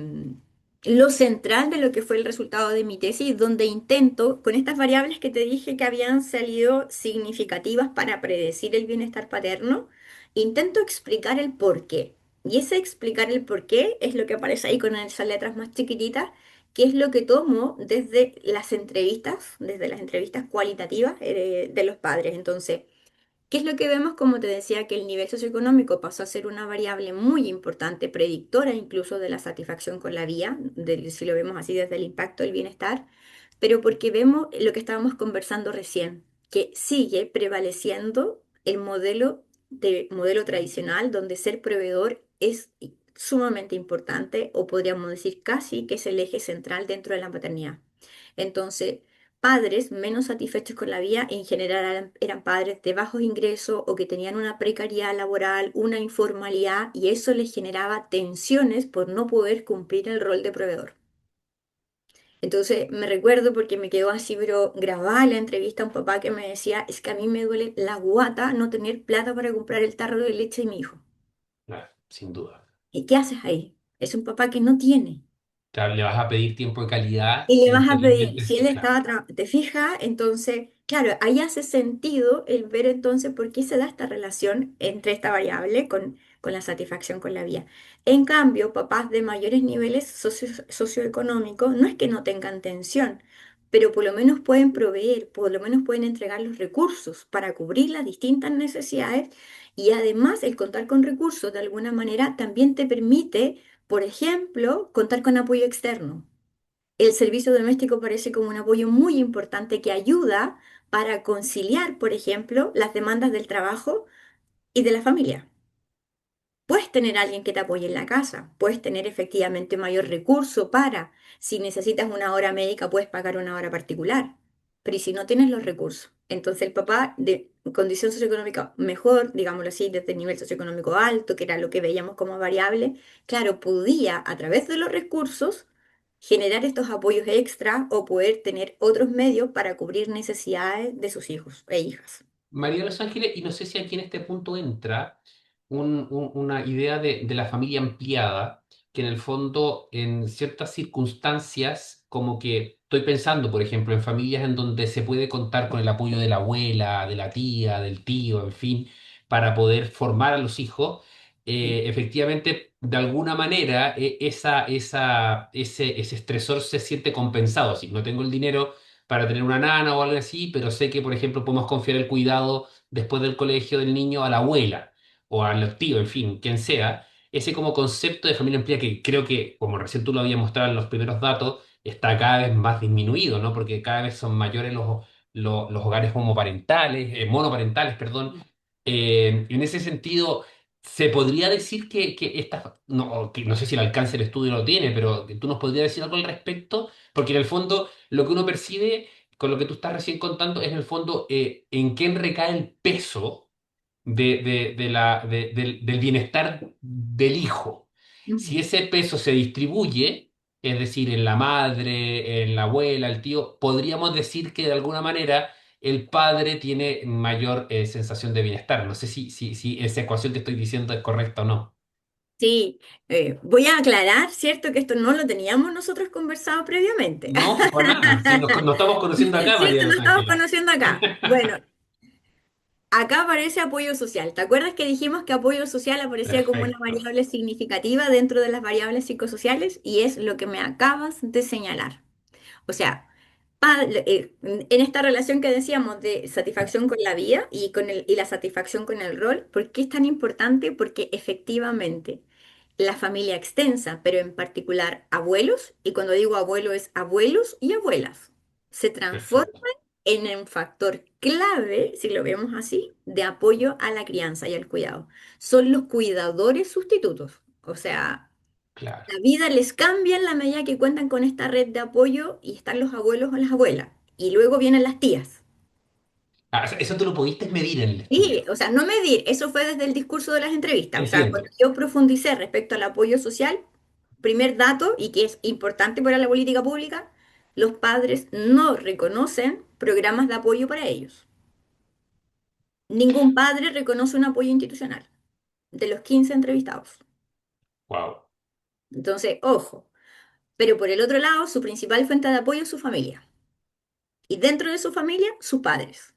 lo central de lo que fue el resultado de mi tesis, donde intento, con estas variables que te dije que habían salido significativas para predecir el bienestar paterno, intento explicar el por qué. Y ese explicar el por qué es lo que aparece ahí con esas letras más chiquititas, que es lo que tomo desde las entrevistas cualitativas de los padres. Entonces, ¿qué es lo que vemos? Como te decía, que el nivel socioeconómico pasó a ser una variable muy importante, predictora incluso de la satisfacción con la vida, si lo vemos así desde el impacto del bienestar, pero porque vemos lo que estábamos conversando recién, que sigue prevaleciendo el modelo tradicional donde ser proveedor es sumamente importante o podríamos decir casi que es el eje central dentro de la maternidad. Entonces, padres menos satisfechos con la vida en general eran padres de bajos ingresos o que tenían una precariedad laboral, una informalidad y eso les generaba tensiones por no poder cumplir el rol de proveedor. Entonces me recuerdo porque me quedó así, pero grabada la entrevista a un papá que me decía, es que a mí me duele la guata no tener plata para comprar el tarro de leche de mi hijo. Claro, sin duda. ¿Y qué haces ahí? Es un papá que no tiene. Claro, le vas a pedir tiempo de calidad Y le si vas a pedir, finalmente, si él claro. estaba, te fijas, entonces, claro, ahí hace sentido el ver entonces por qué se da esta relación entre esta variable con la satisfacción con la vida. En cambio, papás de mayores niveles socioeconómicos no es que no tengan tensión, pero por lo menos pueden proveer, por lo menos pueden entregar los recursos para cubrir las distintas necesidades y además el contar con recursos de alguna manera también te permite, por ejemplo, contar con apoyo externo. El servicio doméstico parece como un apoyo muy importante que ayuda para conciliar, por ejemplo, las demandas del trabajo y de la familia. Puedes tener a alguien que te apoye en la casa, puedes tener efectivamente mayor recurso para, si necesitas una hora médica, puedes pagar una hora particular, pero ¿y si no tienes los recursos? Entonces el papá de condición socioeconómica mejor, digámoslo así, desde el nivel socioeconómico alto, que era lo que veíamos como variable, claro, podía a través de los recursos generar estos apoyos extra o poder tener otros medios para cubrir necesidades de sus hijos e hijas. María de Los Ángeles, y no sé si aquí en este punto entra una idea de la familia ampliada, que en el fondo, en ciertas circunstancias, como que estoy pensando, por ejemplo, en familias en donde se puede contar con el apoyo de la abuela, de la tía, del tío, en fin, para poder formar a los hijos, efectivamente, de alguna manera, ese estresor se siente compensado. Si no tengo el dinero para tener una nana o algo así, pero sé que, por ejemplo, podemos confiar el cuidado después del colegio del niño a la abuela o al tío, en fin, quien sea. Ese como concepto de familia amplía que creo que, como recién tú lo habías mostrado en los primeros datos, está cada vez más disminuido, ¿no? Porque cada vez son mayores los hogares homoparentales, monoparentales, perdón. En ese sentido, se podría decir que esta, no, que no sé si el alcance del estudio lo tiene, pero que tú nos podrías decir algo al respecto, porque en el fondo lo que uno percibe con lo que tú estás recién contando es en el fondo en quién recae el peso del bienestar del hijo. Si Ujú. ese peso se distribuye, es decir, en la madre, en la abuela, el tío, podríamos decir que de alguna manera el padre tiene mayor sensación de bienestar. No sé si esa ecuación que estoy diciendo es correcta o no. Sí, voy a aclarar, ¿cierto? Que esto no lo teníamos nosotros conversado previamente. No, para nada. Si nos estamos conociendo acá, ¿Cierto? María Nos Los estamos Ángeles. conociendo acá. Bueno, Acá aparece apoyo social. ¿Te acuerdas que dijimos que apoyo social aparecía como una Perfecto. variable significativa dentro de las variables psicosociales? Y es lo que me acabas de señalar. O sea, en esta relación que decíamos de satisfacción con la vida y, y la satisfacción con el rol, ¿por qué es tan importante? Porque efectivamente la familia extensa, pero en particular abuelos, y cuando digo abuelo es abuelos y abuelas, se transforman Perfecto. en un factor clave, si lo vemos así, de apoyo a la crianza y al cuidado. Son los cuidadores sustitutos. O sea, Claro. la vida les cambia en la medida que cuentan con esta red de apoyo y están los abuelos o las abuelas. Y luego vienen las tías. Ah, eso tú lo pudiste medir en el Sí, estudio. o sea, no medir, eso fue desde el discurso de las entrevistas. O sea, cuando Entiendo. yo profundicé respecto al apoyo social, primer dato, y que es importante para la política pública, los padres no reconocen programas de apoyo para ellos. Ningún padre reconoce un apoyo institucional de los 15 entrevistados. Wow. Entonces, ojo. Pero por el otro lado, su principal fuente de apoyo es su familia. Y dentro de su familia, sus padres.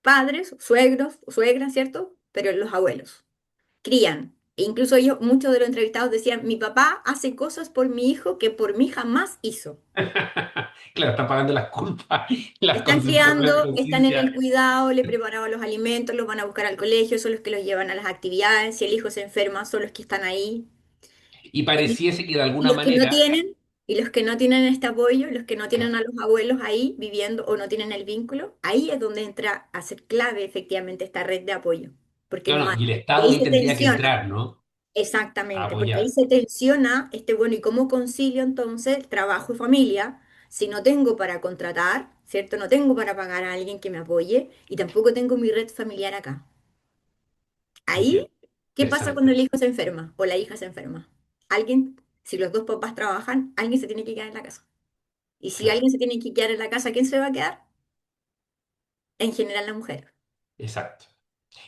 Padres, suegros, suegras, ¿cierto? Pero los abuelos. Crían. E incluso ellos, muchos de los entrevistados decían, mi papá hace cosas por mi hijo que por mí jamás hizo. Claro, están pagando las culpas, las Están consecuencias de criando, están en el conciencia. cuidado, le preparaban los alimentos, los van a buscar al colegio, son los que los llevan a las actividades, si el hijo se enferma, son los que están ahí. Y pareciese que de Y alguna los que no manera, tienen, y los que no tienen este apoyo, los que no tienen a los abuelos ahí viviendo o no tienen el vínculo, ahí es donde entra a ser clave efectivamente esta red de apoyo, porque no claro, hay. y el Y Estado ahí ahí se tendría que tensiona, entrar, ¿no? A exactamente, porque ahí apoyar. se tensiona este, bueno, ¿y cómo concilio entonces trabajo y familia si no tengo para contratar, ¿cierto? No tengo para pagar a alguien que me apoye y tampoco tengo mi red familiar acá. Entiendo. Ahí, ¿qué pasa cuando Interesante el eso. hijo se enferma o la hija se enferma? Alguien, si los dos papás trabajan, alguien se tiene que quedar en la casa. Y si Claro, alguien se tiene que quedar en la casa, ¿quién se va a quedar? En general la mujer. exacto.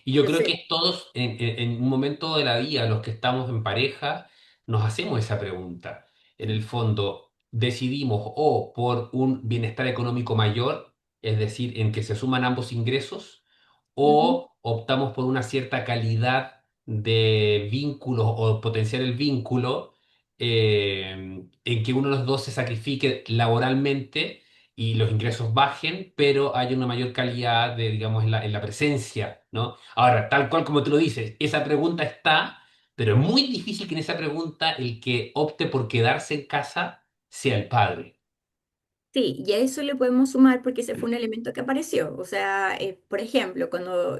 Y yo creo Entonces, que todos en un momento de la vida, los que estamos en pareja, nos hacemos esa pregunta. En el fondo, decidimos o por un bienestar económico mayor, es decir, en que se suman ambos ingresos, ujú. o optamos por una cierta calidad de vínculo o potenciar el vínculo en que uno de los dos se sacrifique laboralmente y los ingresos bajen, pero hay una mayor calidad de, digamos, en la presencia, ¿no? Ahora, tal cual como tú lo dices, esa pregunta está, pero es muy difícil que en esa pregunta el que opte por quedarse en casa sea el padre. Sí, y a eso le podemos sumar porque ese fue un elemento que apareció. O sea, por ejemplo, cuando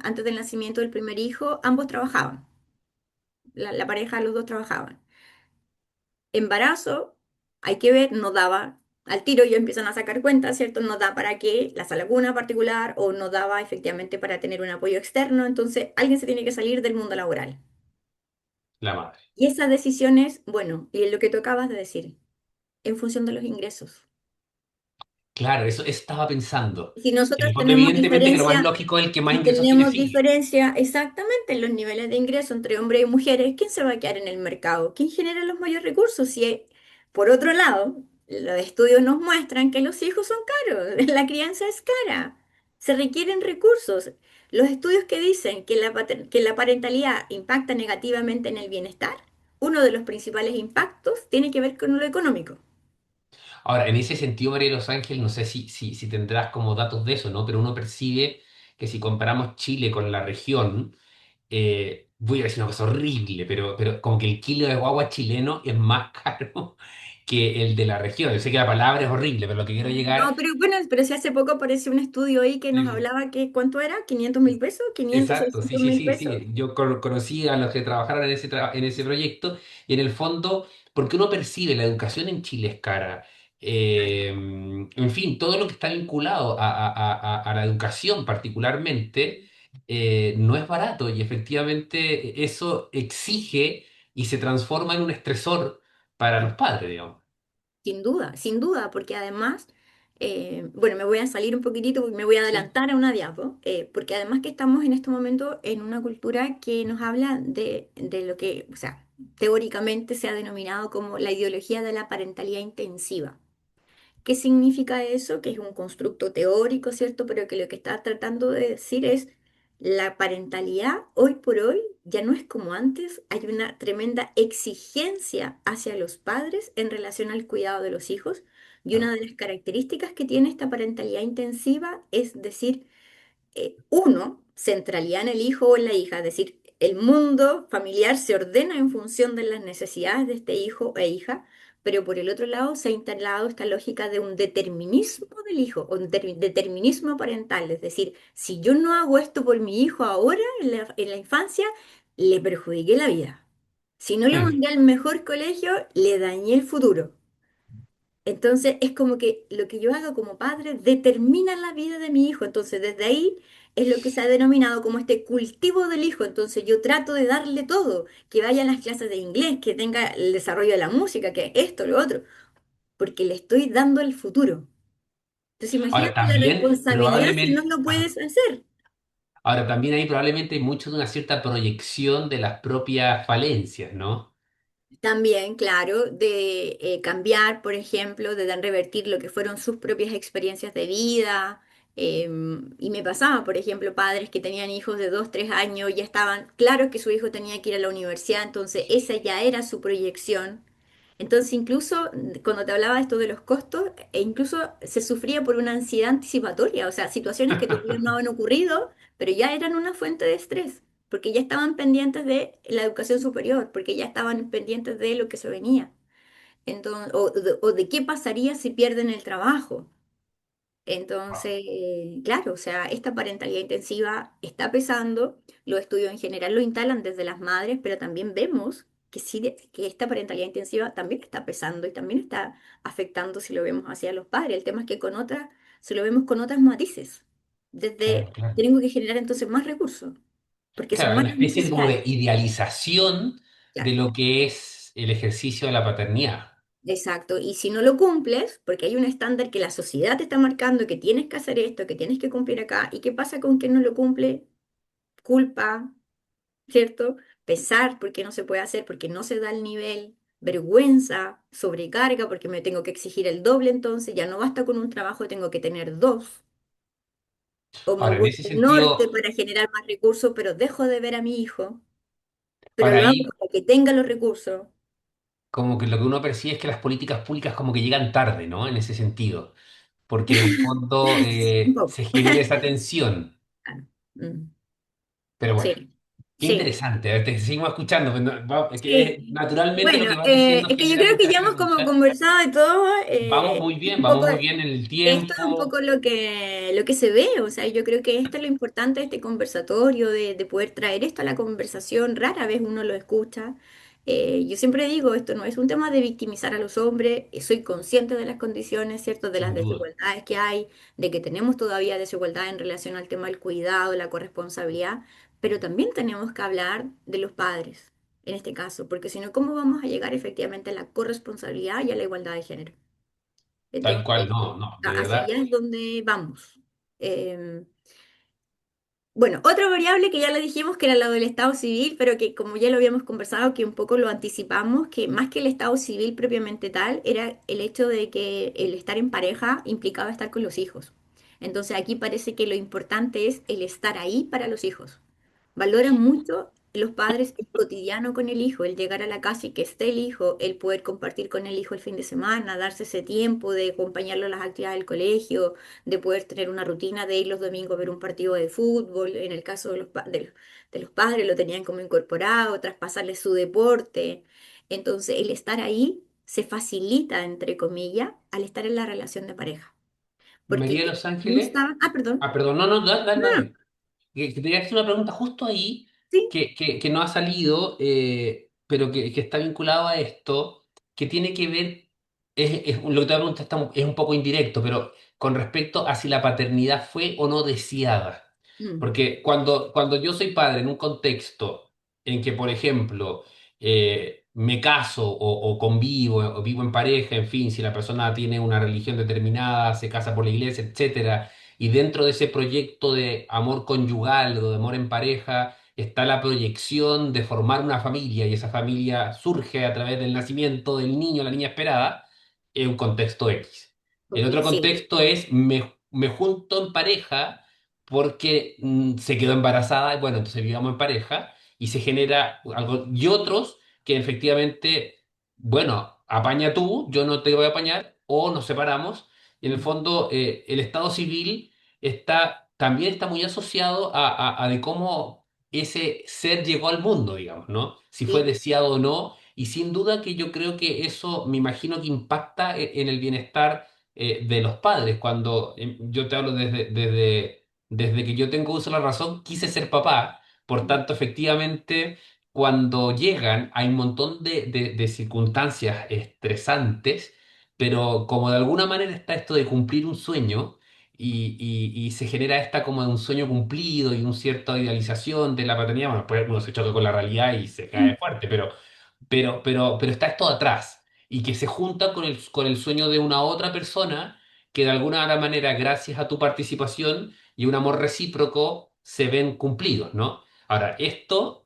antes del nacimiento del primer hijo, ambos trabajaban. La pareja, los dos trabajaban. Embarazo, hay que ver, no daba al tiro, ya empiezan a sacar cuentas, ¿cierto? No da para que la sala cuna particular o no daba efectivamente para tener un apoyo externo, entonces alguien se tiene que salir del mundo laboral. La madre. Y esas decisiones, bueno, y es lo que tú acabas de decir, en función de los ingresos. Claro, eso estaba pensando. Si En el nosotros fondo, evidentemente que lo más lógico es el que más si ingresos tiene, tenemos sí. diferencia exactamente en los niveles de ingreso entre hombres y mujeres, ¿quién se va a quedar en el mercado? ¿Quién genera los mayores recursos? Si, por otro lado, los estudios nos muestran que los hijos son caros, la crianza es cara, se requieren recursos. Los estudios que dicen que que la parentalidad impacta negativamente en el bienestar, uno de los principales impactos tiene que ver con lo económico. Ahora, en ese sentido, María de Los Ángeles, no sé si tendrás como datos de eso, ¿no? Pero uno percibe que si comparamos Chile con la región, voy a decir una cosa horrible, pero como que el kilo de guagua chileno es más caro que el de la región. Yo sé que la palabra es horrible, pero lo que quiero llegar... No, pero bueno, pero si hace poco apareció un estudio ahí que Sí, nos sí. hablaba que, ¿cuánto era? ¿500.000 pesos? ¿500, Exacto, sí, 600 sí, mil sí, pesos? sí. Yo conocí a los que trabajaron en ese proyecto y en el fondo, porque uno percibe la educación en Chile es cara. En fin, todo lo que está vinculado a la educación particularmente no es barato y efectivamente eso exige y se transforma en un estresor para los padres, digamos. Sin duda, porque además, bueno, me voy a salir un poquitito, porque me voy a Sí. adelantar a una diapo, porque además que estamos en este momento en una cultura que nos habla de lo que, o sea, teóricamente se ha denominado como la ideología de la parentalidad intensiva. ¿Qué significa eso? Que es un constructo teórico, ¿cierto? Pero que lo que está tratando de decir es la parentalidad hoy por hoy ya no es como antes, hay una tremenda exigencia hacia los padres en relación al cuidado de los hijos y una Claro. de las características que tiene esta parentalidad intensiva es decir, uno, centralidad en el hijo o en la hija, es decir, el mundo familiar se ordena en función de las necesidades de este hijo e hija, pero por el otro lado se ha instalado esta lógica de un determinismo del hijo, o un determinismo parental, es decir, si yo no hago esto por mi hijo ahora, en la infancia, le perjudiqué la vida. Si no lo Mm. mandé al mejor colegio, le dañé el futuro. Entonces es como que lo que yo hago como padre determina la vida de mi hijo. Entonces desde ahí es lo que se ha denominado como este cultivo del hijo. Entonces yo trato de darle todo, que vaya a las clases de inglés, que tenga el desarrollo de la música, que esto, lo otro, porque le estoy dando el futuro. Entonces Ahora, imagínate la también responsabilidad si no probablemente, lo ajá. puedes hacer. Ahora, también hay probablemente mucho de una cierta proyección de las propias falencias, ¿no? También, claro, de cambiar, por ejemplo, de revertir lo que fueron sus propias experiencias de vida. Y me pasaba, por ejemplo, padres que tenían hijos de 2, 3 años, ya estaban claros que su hijo tenía que ir a la universidad, entonces esa ya era su proyección. Entonces, incluso cuando te hablaba esto de los costos, e incluso se sufría por una ansiedad anticipatoria, o sea, situaciones que todavía no habían ocurrido, pero ya eran una fuente de estrés porque ya estaban pendientes de la educación superior, porque ya estaban pendientes de lo que se venía. Entonces, o de qué pasaría si pierden el trabajo. Entonces, claro, o sea, esta parentalidad intensiva está pesando, los estudios en general lo instalan desde las madres, pero también vemos que sí, que esta parentalidad intensiva también está pesando y también está afectando si lo vemos hacia los padres. El tema es que con otras, si lo vemos con otras matices, Claro, desde claro. tengo que generar entonces más recursos, porque son Claro, hay más una las especie de, como de necesidades. idealización de Claro. lo que es el ejercicio de la paternidad. Exacto, y si no lo cumples, porque hay un estándar que la sociedad te está marcando, que tienes que hacer esto, que tienes que cumplir acá, ¿y qué pasa con quien no lo cumple? Culpa, ¿cierto? Pesar porque no se puede hacer, porque no se da el nivel, vergüenza, sobrecarga, porque me tengo que exigir el doble, entonces ya no basta con un trabajo, tengo que tener dos, o me Ahora, en voy ese al norte sentido, para generar más recursos, pero dejo de ver a mi hijo, pero ahora lo hago ahí para que tenga los recursos. como que lo que uno percibe es que las políticas públicas como que llegan tarde, ¿no? En ese sentido, porque en el fondo Sí, un poco. se genera esa tensión. Claro. Mm, Pero bueno, sí, qué sí. interesante. A ver, te seguimos escuchando. Pero es que Sí, naturalmente lo bueno, que vas diciendo es que yo genera creo que muchas ya hemos como preguntas. conversado de todo, un Vamos poco, muy bien en el esto es un tiempo. poco lo que se ve, o sea, yo creo que esto es lo importante de este conversatorio, de poder traer esto a la conversación, rara vez uno lo escucha. Yo siempre digo, esto no es un tema de victimizar a los hombres, soy consciente de las condiciones, ¿cierto? De las Sin duda. desigualdades que hay, de que tenemos todavía desigualdad en relación al tema del cuidado, la corresponsabilidad, pero también tenemos que hablar de los padres en este caso, porque si no, ¿cómo vamos a llegar efectivamente a la corresponsabilidad y a la igualdad de género? Tal cual, Entonces, no, no, de hacia verdad. allá es donde vamos. Eh, bueno, otra variable que ya lo dijimos que era la del Estado civil, pero que como ya lo habíamos conversado, que un poco lo anticipamos, que más que el Estado civil propiamente tal, era el hecho de que el estar en pareja implicaba estar con los hijos. Entonces aquí parece que lo importante es el estar ahí para los hijos. Valoran mucho los padres el cotidiano con el hijo, el llegar a la casa y que esté el hijo, el poder compartir con el hijo el fin de semana, darse ese tiempo de acompañarlo a las actividades del colegio, de poder tener una rutina de ir los domingos a ver un partido de fútbol. En el caso de de los padres lo tenían como incorporado, traspasarle su deporte. Entonces, el estar ahí se facilita, entre comillas, al estar en la relación de pareja. Porque María de Los no Ángeles. estaban, perdón, Ah, perdón, no, no, dale, no, no, dale. Que te quería hacer una pregunta justo ahí sí, que no ha salido, pero que está vinculado a esto, que tiene que ver, lo que te voy a preguntar es un poco indirecto, pero con respecto a si la paternidad fue o no deseada. mm, Porque cuando yo soy padre en un contexto en que, por ejemplo, me caso o convivo o vivo en pareja, en fin, si la persona tiene una religión determinada, se casa por la iglesia, etcétera, y dentro de ese proyecto de amor conyugal o de amor en pareja está la proyección de formar una familia y esa familia surge a través del nacimiento del niño, la niña esperada, en un contexto X. El Ok, otro sí, contexto es me junto en pareja porque se quedó embarazada y bueno, entonces vivamos en pareja y se genera algo. Y otros que efectivamente, bueno, apaña tú, yo no te voy a apañar o nos separamos. Y en el fondo, el estado civil también está muy asociado a de cómo ese ser llegó al mundo, digamos, ¿no? Si fue sí, deseado o no. Y sin duda que yo creo que eso me imagino que impacta en el bienestar de los padres. Cuando yo te hablo desde que yo tengo uso de la razón, quise ser papá. Por tanto, efectivamente, cuando llegan, hay un montón de circunstancias estresantes, pero como de alguna manera está esto de cumplir un sueño. Y se genera esta como de un sueño cumplido y una cierta idealización de la paternidad. Bueno, después uno se choca con la realidad y se cae fuerte, pero está esto atrás y que se junta con el sueño de una otra persona que de alguna manera, gracias a tu participación y un amor recíproco, se ven cumplidos, ¿no? Ahora, esto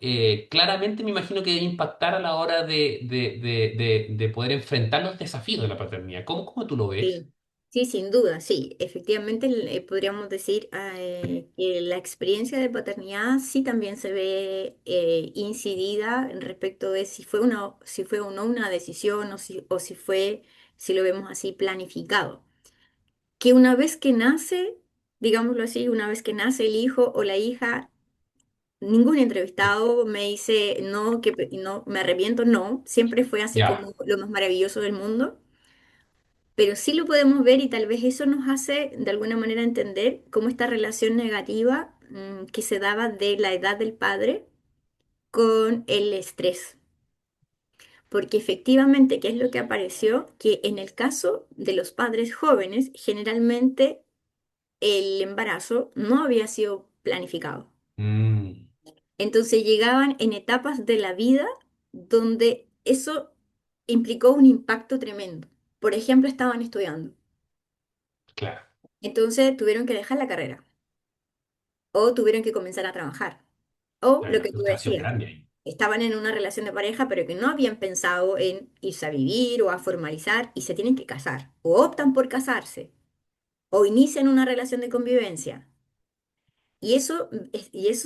claramente me imagino que debe impactar a la hora de poder enfrentar los desafíos de la paternidad. ¿Cómo tú lo ves? sí, sí, sin duda, sí. Efectivamente, podríamos decir que la experiencia de paternidad sí también se ve incidida en respecto de si fue o no una decisión o si fue, si lo vemos así, planificado. Que una vez que nace, digámoslo así, una vez que nace el hijo o la hija, ningún entrevistado me dice no, no, me arrepiento, no, siempre fue así Ya. como lo más maravilloso del mundo, pero sí lo podemos ver y tal vez eso nos hace de alguna manera entender cómo esta relación negativa que se daba de la edad del padre con el estrés. Porque efectivamente, ¿qué es lo que apareció? Que en el caso de los padres jóvenes, generalmente el embarazo no había sido planificado. Mm, Entonces llegaban en etapas de la vida donde eso implicó un impacto tremendo. Por ejemplo, estaban estudiando. claro, Entonces tuvieron que dejar la carrera o tuvieron que comenzar a trabajar. O hay lo una que tú frustración decías, grande ahí. estaban en una relación de pareja pero que no habían pensado en irse a vivir o a formalizar y se tienen que casar. O optan por casarse o inician una relación de convivencia. Y eso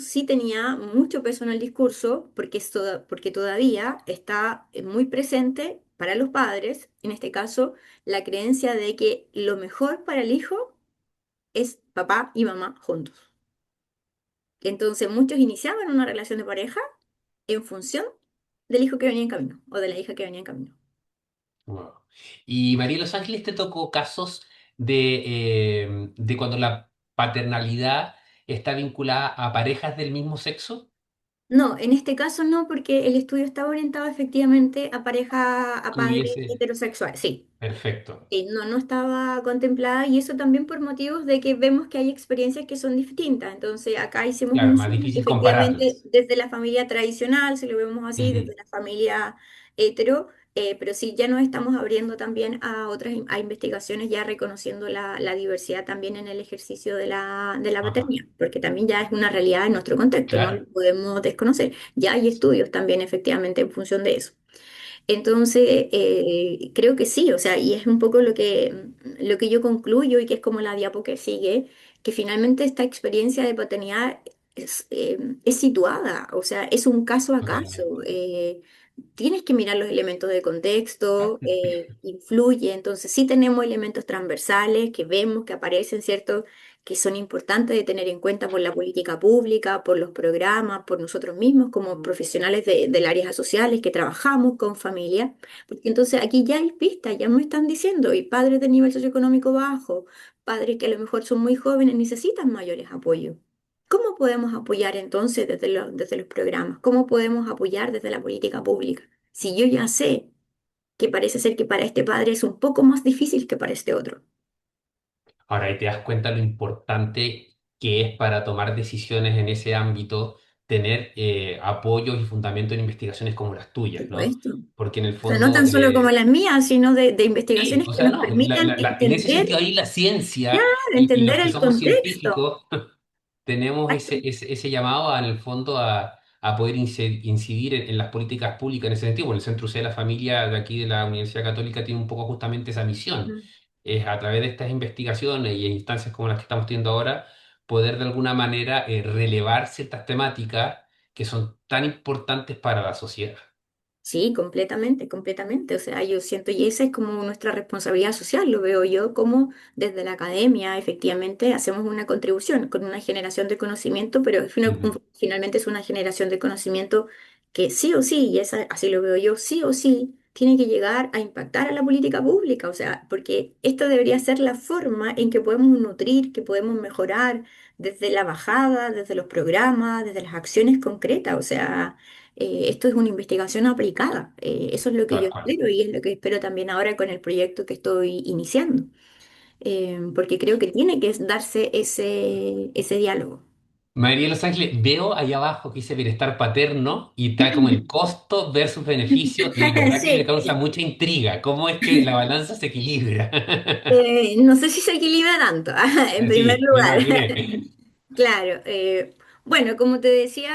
sí tenía mucho peso en el discurso porque, porque todavía está muy presente para los padres, en este caso, la creencia de que lo mejor para el hijo es papá y mamá juntos. Entonces muchos iniciaban una relación de pareja en función del hijo que venía en camino o de la hija que venía en camino. Wow. Y María de Los Ángeles, ¿te tocó casos de cuando la paternalidad está vinculada a parejas del mismo sexo? No, en este caso no, porque el estudio estaba orientado efectivamente a pareja, a Que padres hubiese. heterosexuales, sí. Perfecto. Sí, no, no estaba contemplada y eso también por motivos de que vemos que hay experiencias que son distintas. Entonces, acá hicimos Claro, un más zoom, difícil efectivamente, compararlas. desde la familia tradicional, si lo vemos así, Ujú. desde la familia hetero, pero sí, ya nos estamos abriendo también a a investigaciones, ya reconociendo la diversidad también en el ejercicio de la Ajá. paternidad, porque también ya es una realidad en nuestro contexto, no lo Claro. podemos desconocer. Ya hay estudios también efectivamente en función de eso. Entonces, creo que sí, o sea, y es un poco lo que yo concluyo y que es como la diapo que sigue, que finalmente esta experiencia de paternidad es situada, o sea, es un caso a caso. Totalmente. Tienes que mirar los elementos de contexto, influye, entonces sí tenemos elementos transversales que vemos que aparecen, ¿cierto? Que son importantes de tener en cuenta por la política pública, por los programas, por nosotros mismos como profesionales del áreas sociales que trabajamos con familia, porque entonces aquí ya hay pistas, ya me están diciendo, y padres de nivel socioeconómico bajo, padres que a lo mejor son muy jóvenes, necesitan mayores apoyos. ¿Cómo podemos apoyar entonces desde los programas? ¿Cómo podemos apoyar desde la política pública? Si yo ya sé que parece ser que para este padre es un poco más difícil que para este otro. Ahora ahí te das cuenta lo importante que es para tomar decisiones en ese ámbito tener apoyos y fundamento en investigaciones como las Por tuyas, ¿no? supuesto. Porque en el O sea, no fondo, tan solo como las mías, sino de sí, investigaciones o que sea, nos no, permitan en ese entender, sentido ahí la ciencia claro, y entender los que el somos contexto. científicos tenemos Exacto. ese llamado en el fondo a poder incidir en las políticas públicas en ese sentido. Bueno, el Centro C de la Familia de aquí de la Universidad Católica tiene un poco justamente esa misión. Ujú. es a través de estas investigaciones y instancias como las que estamos teniendo ahora, poder de alguna manera relevar ciertas temáticas que son tan importantes para la sociedad. Sí, completamente, completamente. O sea, yo siento, y esa es como nuestra responsabilidad social, lo veo yo como desde la academia, efectivamente, hacemos una contribución con una generación de conocimiento, pero Ujú. finalmente es una generación de conocimiento que sí o sí, y esa, así lo veo yo, sí o sí, tiene que llegar a impactar a la política pública. O sea, porque esta debería ser la forma en que podemos nutrir, que podemos mejorar desde la bajada, desde los programas, desde las acciones concretas. O sea, esto es una investigación aplicada. Eso es lo que Tal yo cual. espero y es lo que espero también ahora con el proyecto que estoy iniciando. Porque creo que tiene que darse ese diálogo. María de Los Ángeles, veo allá abajo que dice bienestar paterno y está como el costo versus beneficio. De verdad que me Sí. causa mucha intriga. ¿Cómo es que la balanza se equilibra? No sé si se equilibra tanto, en primer Sí, me lugar. imaginé. Claro, bueno, como te decía,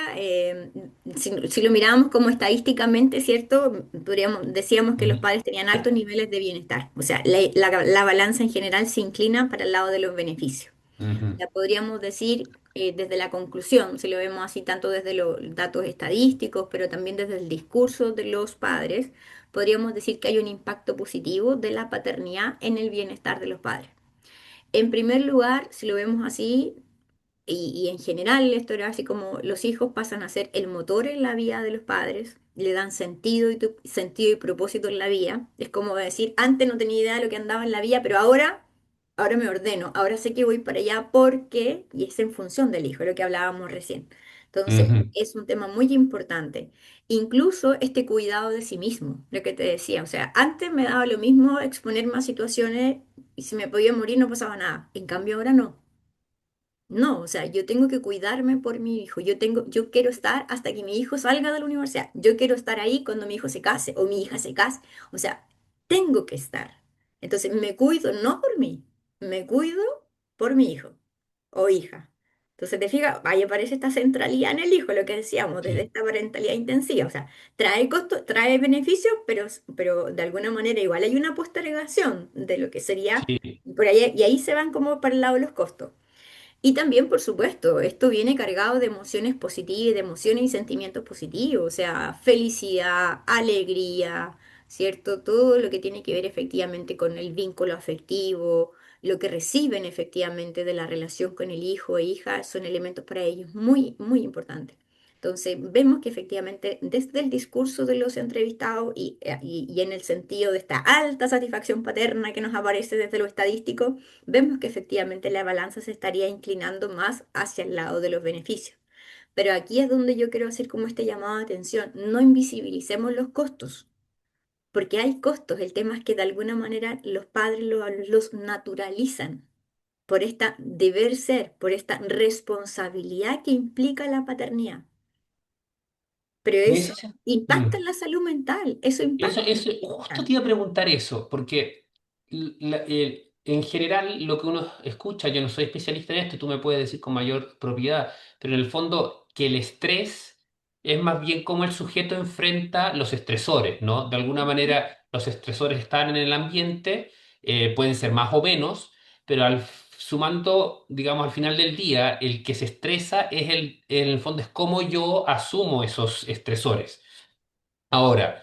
si lo mirábamos como estadísticamente, ¿cierto? Decíamos que los Ujú, padres tenían altos niveles de bienestar, o sea, la balanza en general se inclina para el lado de los beneficios. ujú. Ya podríamos decir desde la conclusión, si lo vemos así, tanto desde los datos estadísticos, pero también desde el discurso de los padres, podríamos decir que hay un impacto positivo de la paternidad en el bienestar de los padres. En primer lugar, si lo vemos así, y en general esto era así como los hijos pasan a ser el motor en la vida de los padres, le dan sentido y propósito en la vida. Es como decir, antes no tenía idea de lo que andaba en la vida, pero ahora me ordeno, ahora sé que voy para allá porque, y es en función del hijo, lo que hablábamos recién. Entonces, Ujú. es un tema muy importante. Incluso este cuidado de sí mismo, lo que te decía. O sea, antes me daba lo mismo exponerme a situaciones y si me podía morir no pasaba nada. En cambio, ahora no. No, o sea, yo tengo que cuidarme por mi hijo. Yo quiero estar hasta que mi hijo salga de la universidad. Yo quiero estar ahí cuando mi hijo se case o mi hija se case. O sea, tengo que estar. Entonces, me cuido no por mí, me cuido por mi hijo o hija. Entonces, te fijas, ahí aparece esta centralidad en el hijo, lo que decíamos, desde Sí, esta parentalidad intensiva. O sea, trae costos, trae beneficios, pero de alguna manera igual hay una postergación de lo que sería sí. por ahí, y ahí se van como para el lado de los costos. Y también, por supuesto, esto viene cargado de emociones positivas, de emociones y sentimientos positivos, o sea, felicidad, alegría, ¿cierto? Todo lo que tiene que ver efectivamente con el vínculo afectivo, lo que reciben efectivamente de la relación con el hijo e hija, son elementos para ellos muy, muy importantes. Entonces, vemos que efectivamente desde el discurso de los entrevistados y en el sentido de esta alta satisfacción paterna que nos aparece desde lo estadístico, vemos que efectivamente la balanza se estaría inclinando más hacia el lado de los beneficios. Pero aquí es donde yo quiero hacer como este llamado de atención. No invisibilicemos los costos, porque hay costos. El tema es que de alguna manera los padres los naturalizan por esta deber ser, por esta responsabilidad que implica la paternidad. Pero En eso ese sen- impacta mm. en la salud mental, eso Eso, impacta en la eso, salud justo mental. te iba a preguntar eso, porque en general lo que uno escucha, yo no soy especialista en esto, tú me puedes decir con mayor propiedad, pero en el fondo que el estrés es más bien cómo el sujeto enfrenta los estresores, ¿no? De alguna manera los estresores están en el ambiente, pueden ser más o menos, pero sumando, digamos, al final del día, el que se estresa es en el fondo es cómo yo asumo esos estresores. Ahora,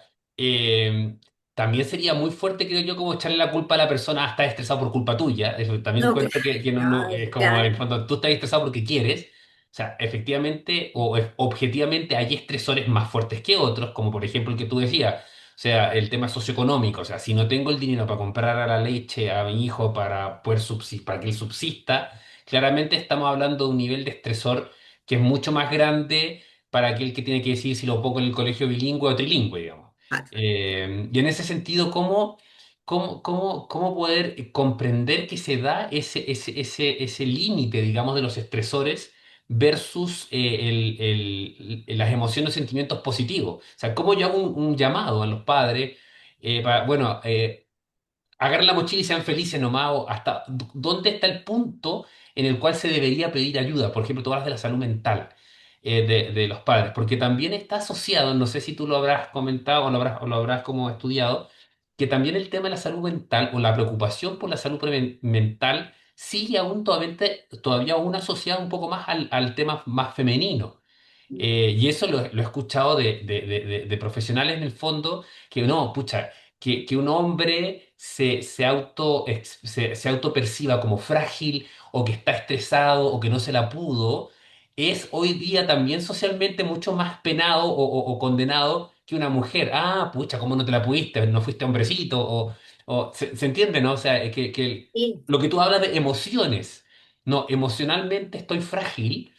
también sería muy fuerte, creo yo, como echarle la culpa a la persona, está estresado por culpa tuya. Eso también No, encuentro que no, es como, en el claro. fondo, tú estás estresado porque quieres. O sea, efectivamente o objetivamente hay estresores más fuertes que otros, como por ejemplo el que tú decías. O sea, el tema socioeconómico. O sea, si no tengo el dinero para comprar a la leche a mi hijo para poder para que él subsista, claramente estamos hablando de un nivel de estresor que es mucho más grande para aquel que tiene que decidir si lo pongo en el colegio bilingüe o trilingüe, digamos. Ah, Y en ese sentido, ¿cómo poder comprender que se da ese límite, digamos, de los estresores versus las emociones y sentimientos positivos? O sea, ¿cómo yo hago un llamado a los padres para, bueno, agarren la mochila y sean felices nomás, o hasta dónde está el punto en el cual se debería pedir ayuda? Por ejemplo, tú hablas de la salud mental de los padres, porque también está asociado, no sé si tú lo habrás comentado o lo habrás como estudiado, que también el tema de la salud mental o la preocupación por la salud mental sigue aún todavía aún asociado un poco más al tema más femenino. Y eso lo he escuchado de profesionales en el fondo, que no, pucha, que un hombre se autoperciba como frágil o que está estresado o que no se la pudo, es hoy día también socialmente mucho más penado o condenado que una mujer. Ah, pucha, ¿cómo no te la pudiste? ¿No fuiste hombrecito? Se entiende, ¿no? O sea, Sí. lo que tú hablas de emociones, no, emocionalmente estoy frágil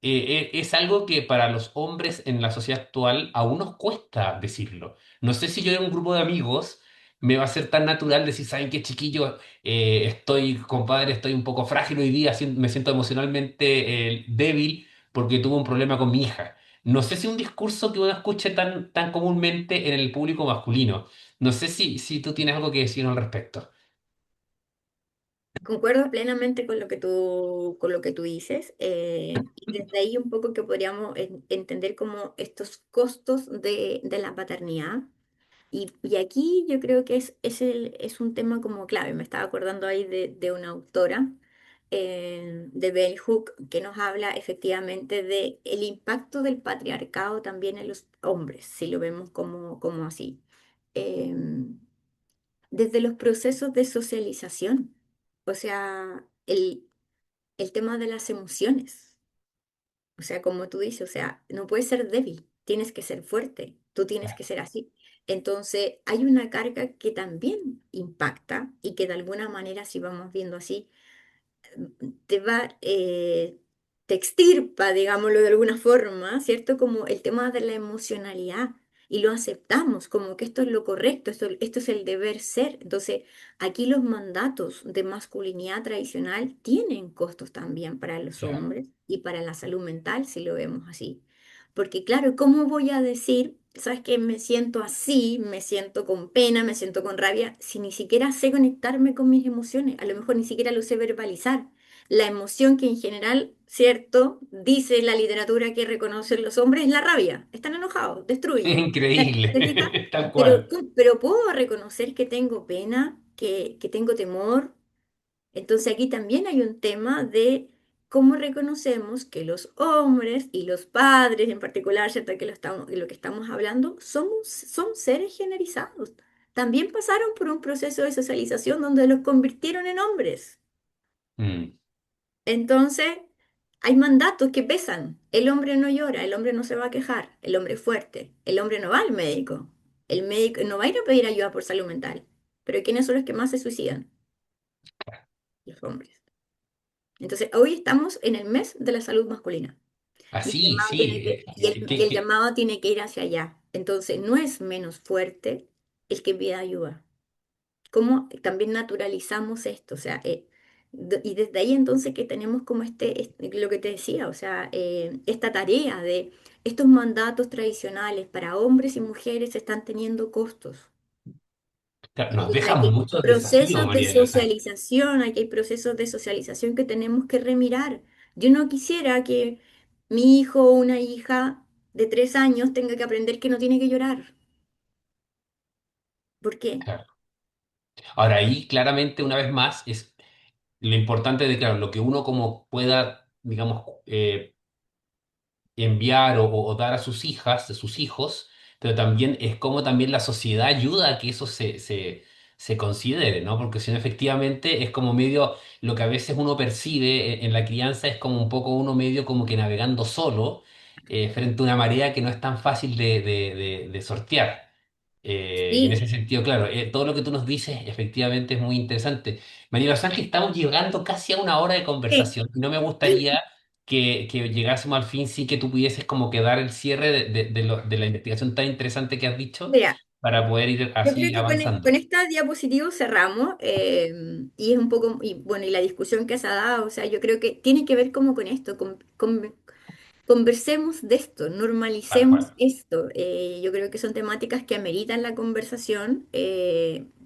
es algo que para los hombres en la sociedad actual aún nos cuesta decirlo. No sé si yo en un grupo de amigos me va a ser tan natural decir, ¿saben qué, chiquillo? Compadre, estoy un poco frágil hoy día, me siento emocionalmente débil porque tuve un problema con mi hija. No sé si un discurso que uno escuche tan comúnmente en el público masculino. No sé si tú tienes algo que decir al respecto. Concuerdo plenamente con lo que tú dices, y desde ahí un poco que podríamos entender como estos costos de la paternidad. Y aquí yo creo que es un tema como clave. Me estaba acordando ahí de una autora, de Bell Hook, que nos habla efectivamente de el impacto del patriarcado también en los hombres, si lo vemos como así. Em, Desde los procesos de socialización, o sea, el tema de las emociones. O sea, como tú dices, o sea, no puedes ser débil, tienes que ser fuerte, tú tienes que ser así. Entonces, hay una carga que también impacta y que de alguna manera, si vamos viendo así, te va, te extirpa, digámoslo de alguna forma, ¿cierto? Como el tema de la emocionalidad. Y lo aceptamos como que esto es lo correcto, esto es el deber ser. Entonces, aquí los mandatos de masculinidad tradicional tienen costos también para los Claro. hombres y para la salud mental, si lo vemos así. Porque claro, ¿cómo voy a decir, sabes que me siento así, me siento con pena, me siento con rabia, si ni siquiera sé conectarme con mis emociones? A lo mejor ni siquiera lo sé verbalizar. La emoción que en general, cierto, dice la literatura que reconocen los hombres es la rabia. Están enojados, Es destruyen. ¿Te fijas? increíble, tal Pero, cual. pero puedo reconocer que tengo pena, que tengo temor. Entonces aquí también hay un tema de cómo reconocemos que los hombres y los padres en particular, ¿cierto? Que de lo que estamos hablando, son seres generizados. También pasaron por un proceso de socialización donde los convirtieron en hombres. Mm, Entonces, hay mandatos que pesan. El hombre no llora, el hombre no se va a quejar, el hombre es fuerte, el hombre no va al médico, el médico no va a ir a pedir ayuda por salud mental. Pero ¿quiénes son los que más se suicidan? Los hombres. Entonces, hoy estamos en el mes de la salud masculina y el así, llamado sí. tiene y el llamado tiene que ir hacia allá. Entonces, no es menos fuerte el que pida ayuda. Cómo también naturalizamos esto, o sea, y desde ahí entonces que tenemos como lo que te decía, o sea, esta tarea de estos mandatos tradicionales para hombres y mujeres están teniendo costos. Claro, nos Entonces deja aquí hay muchos desafíos, procesos de María de los Ángeles. socialización, aquí hay procesos de socialización que tenemos que remirar. Yo no quisiera que mi hijo o una hija de 3 años tenga que aprender que no tiene que llorar. ¿Por qué? Claro. Ahora ahí claramente una vez más es lo importante de, claro, lo que uno como pueda, digamos, enviar o dar a sus hijas, a sus hijos, pero también es como también la sociedad ayuda a que eso se considere, ¿no? Porque si no, efectivamente es como medio, lo que a veces uno percibe en la crianza es como un poco uno medio como que navegando solo frente a una marea que no es tan fácil de sortear. Y en Sí, ese sentido, claro, todo lo que tú nos dices efectivamente es muy interesante. María Sánchez, estamos llegando casi a una hora de sí. conversación y no me gustaría que llegásemos al fin, sí que tú pudieses como que dar el cierre de la investigación tan interesante que has dicho Mira, para poder ir yo creo así que con avanzando. esta diapositiva cerramos, y es un poco, y bueno, y la discusión que se ha dado, o sea, yo creo que tiene que ver como con esto, conversemos de esto, Tal normalicemos cual. esto. Yo creo que son temáticas que ameritan la conversación,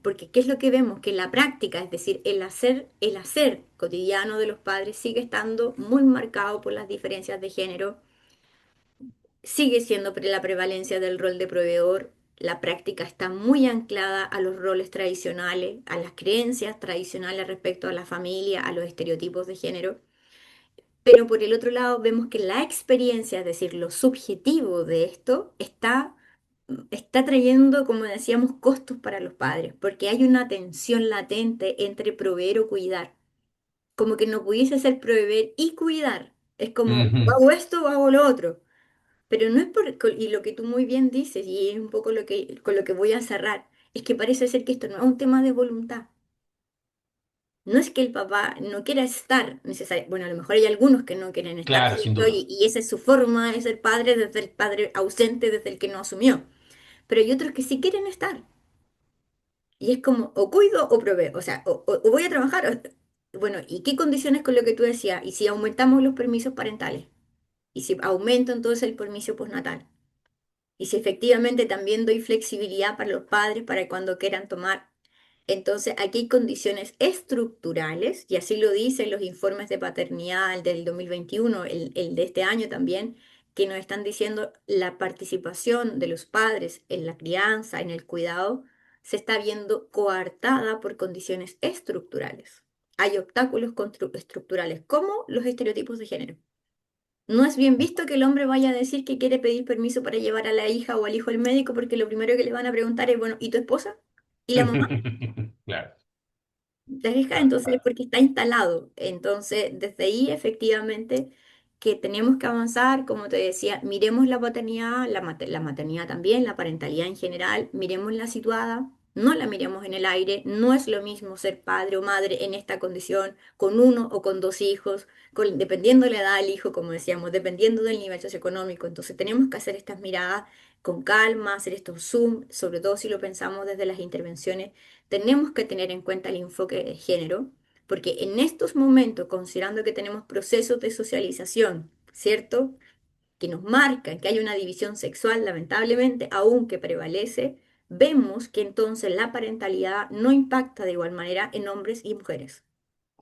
porque ¿qué es lo que vemos? Que la práctica, es decir, el hacer cotidiano de los padres sigue estando muy marcado por las diferencias de género, sigue siendo la prevalencia del rol de proveedor. la práctica está muy anclada a los roles tradicionales, a las creencias tradicionales respecto a la familia, a los estereotipos de género. Pero por el otro lado vemos que la experiencia, es decir, lo subjetivo de esto, está trayendo, como decíamos, costos para los padres, porque hay una tensión latente entre proveer o cuidar, como que no pudiese ser proveer y cuidar. Es como, o Ujú. hago esto o hago lo otro. Pero no es y lo que tú muy bien dices, y es un poco con lo que voy a cerrar, es que parece ser que esto no es un tema de voluntad. No es que el papá no quiera estar necesariamente, bueno, a lo mejor hay algunos que no quieren estar, Claro, sin ¿cierto? duda. Y esa es su forma de ser padre, desde el padre ausente, desde el que no asumió. Pero hay otros que sí quieren estar. Y es como, o cuido o proveo, o sea, o voy a trabajar. Bueno, ¿y qué condiciones con lo que tú decías? ¿Y si aumentamos los permisos parentales? ¿Y si aumento entonces el permiso postnatal? ¿Y si efectivamente también doy flexibilidad para los padres para cuando quieran tomar? Entonces, aquí hay condiciones estructurales, y así lo dicen los informes de paternidad el del 2021, el de este año también, que nos están diciendo la participación de los padres en la crianza, en el cuidado, se está viendo coartada por condiciones estructurales. Hay obstáculos estructurales, como los estereotipos de género. No es bien visto que el hombre vaya a decir que quiere pedir permiso para llevar a la hija o al hijo al médico porque lo primero que le van a preguntar es, bueno, ¿y tu esposa? ¿Y la mamá? Claro, ¿Te fijas? claro, Entonces, claro. porque está instalado. Entonces, desde ahí, efectivamente, que tenemos que avanzar, como te decía, miremos la paternidad, la maternidad también, la parentalidad en general, miremosla situada, no la miremos en el aire, no es lo mismo ser padre o madre en esta condición, con uno o con dos hijos, dependiendo de la edad del hijo, como decíamos, dependiendo del nivel socioeconómico. Entonces, tenemos que hacer estas miradas con calma, hacer estos zoom, sobre todo si lo pensamos desde las intervenciones tenemos que tener en cuenta el enfoque de género, porque en estos momentos, considerando que tenemos procesos de socialización, ¿cierto? Que nos marcan que hay una división sexual, lamentablemente, aún que prevalece, vemos que entonces la parentalidad no impacta de igual manera en hombres y mujeres.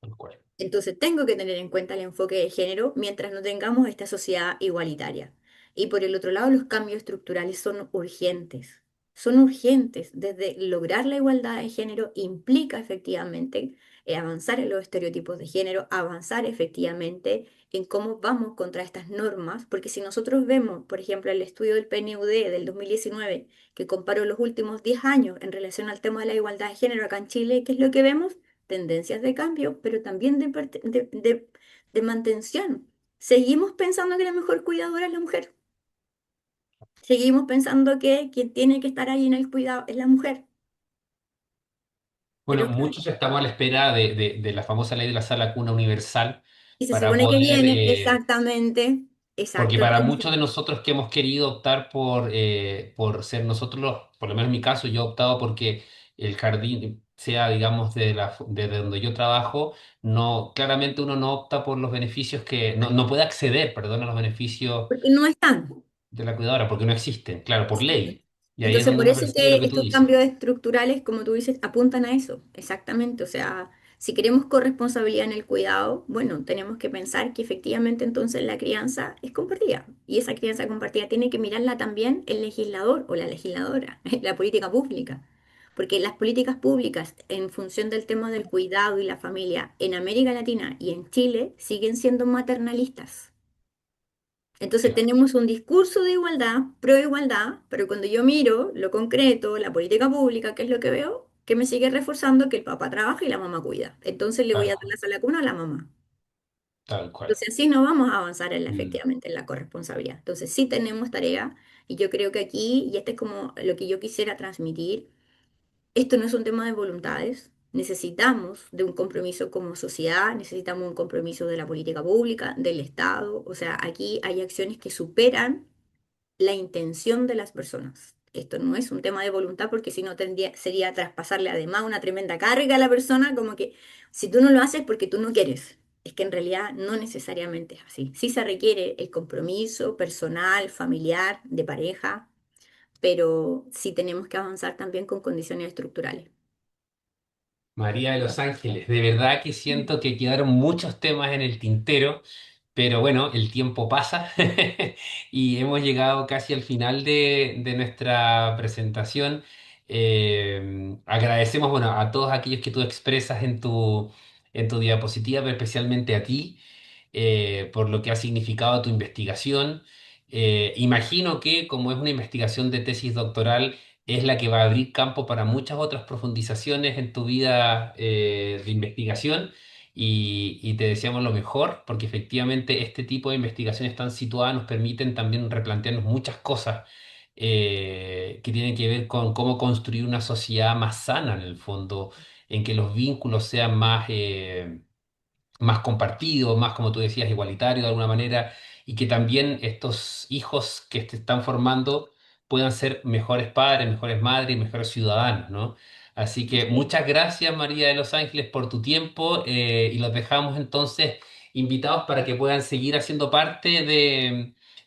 Tal cual. Entonces tengo que tener en cuenta el enfoque de género mientras no tengamos esta sociedad igualitaria. Y por el otro lado, los cambios estructurales son urgentes. Son urgentes. Desde lograr la igualdad de género implica efectivamente avanzar en los estereotipos de género, avanzar efectivamente en cómo vamos contra estas normas, porque si nosotros vemos, por ejemplo, el estudio del PNUD del 2019, que comparó los últimos 10 años en relación al tema de la igualdad de género acá en Chile, ¿qué es lo que vemos? Tendencias de cambio, pero también de mantención. Seguimos pensando que la mejor cuidadora es la mujer. Seguimos pensando que quien tiene que estar ahí en el cuidado es la mujer. Bueno, Pero claro, muchos estamos a la espera de la famosa ley de la sala cuna universal y se para supone que poder, viene exactamente, porque exacto. para Entonces, muchos de nosotros que hemos querido optar por ser nosotros los, por lo menos en mi caso, yo he optado porque el jardín sea, digamos, de donde yo trabajo, no, claramente uno no opta por los beneficios que, no puede acceder, perdón, a los beneficios porque no están. de la cuidadora, porque no existen, claro, por Exactamente. ley. Y ahí es Entonces, donde por uno eso percibe lo que que tú estos dices. cambios estructurales, como tú dices, apuntan a eso, exactamente. O sea, si queremos corresponsabilidad en el cuidado, bueno, tenemos que pensar que efectivamente entonces la crianza es compartida. Y esa crianza compartida tiene que mirarla también el legislador o la legisladora, la política pública. Porque las políticas públicas en función del tema del cuidado y la familia en América Latina y en Chile siguen siendo maternalistas. Entonces Claro, tenemos un discurso de igualdad, pro igualdad, pero cuando yo miro lo concreto, la política pública, ¿qué es lo que veo? Que me sigue reforzando que el papá trabaja y la mamá cuida. Entonces le voy tal a dar cual, la sala cuna a la mamá. tal cual. Entonces así no vamos a avanzar en Mm. efectivamente en la corresponsabilidad. Entonces sí tenemos tarea y yo creo que aquí, y este es como lo que yo quisiera transmitir, esto no es un tema de voluntades. Necesitamos de un compromiso como sociedad, necesitamos un compromiso de la política pública, del Estado. O sea, aquí hay acciones que superan la intención de las personas. Esto no es un tema de voluntad porque si no sería traspasarle además una tremenda carga a la persona, como que si tú no lo haces porque tú no quieres. Es que en realidad no necesariamente es así. Sí se requiere el compromiso personal, familiar, de pareja, pero sí tenemos que avanzar también con condiciones estructurales. María de Los Ángeles, de verdad que siento que quedaron muchos temas en el tintero, Pero bueno, el tiempo pasa y hemos llegado casi al final de nuestra presentación. Agradecemos, bueno, a todos aquellos que tú expresas en tu diapositiva, pero especialmente a ti por lo que ha significado tu investigación. Imagino que como es una investigación de tesis doctoral, es la que va a abrir campo para muchas otras profundizaciones en tu vida de investigación y te deseamos lo mejor porque efectivamente este tipo de investigaciones tan situadas nos permiten también replantearnos muchas cosas que tienen que ver con cómo construir una sociedad más sana en el fondo, en que los vínculos sean más compartido, más, como tú decías, igualitario de alguna manera, y que también estos hijos que se están formando puedan ser mejores padres, mejores madres y mejores ciudadanos, ¿no? Así que Sí. muchas gracias, María de Los Ángeles, por tu tiempo y los dejamos entonces invitados para que puedan seguir haciendo parte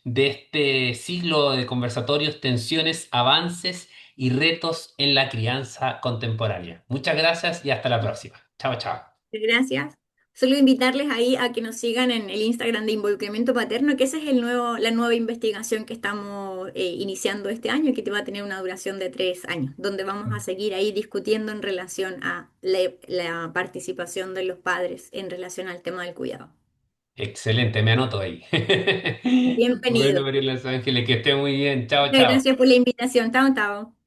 de este siglo de conversatorios, tensiones, avances y retos en la crianza contemporánea. Muchas gracias y hasta la próxima. Chao, chao. Gracias. Solo invitarles ahí a que nos sigan en el Instagram de Involucramiento Paterno, que ese es la nueva investigación que estamos iniciando este año y que te va a tener una duración de 3 años, donde vamos a seguir ahí discutiendo en relación a la participación de los padres en relación al tema del cuidado. Excelente, me anoto ahí. Bueno, Bienvenido. María Los Ángeles, que esté muy bien. Chao, Muchas chao. gracias por la invitación. Chao, chao.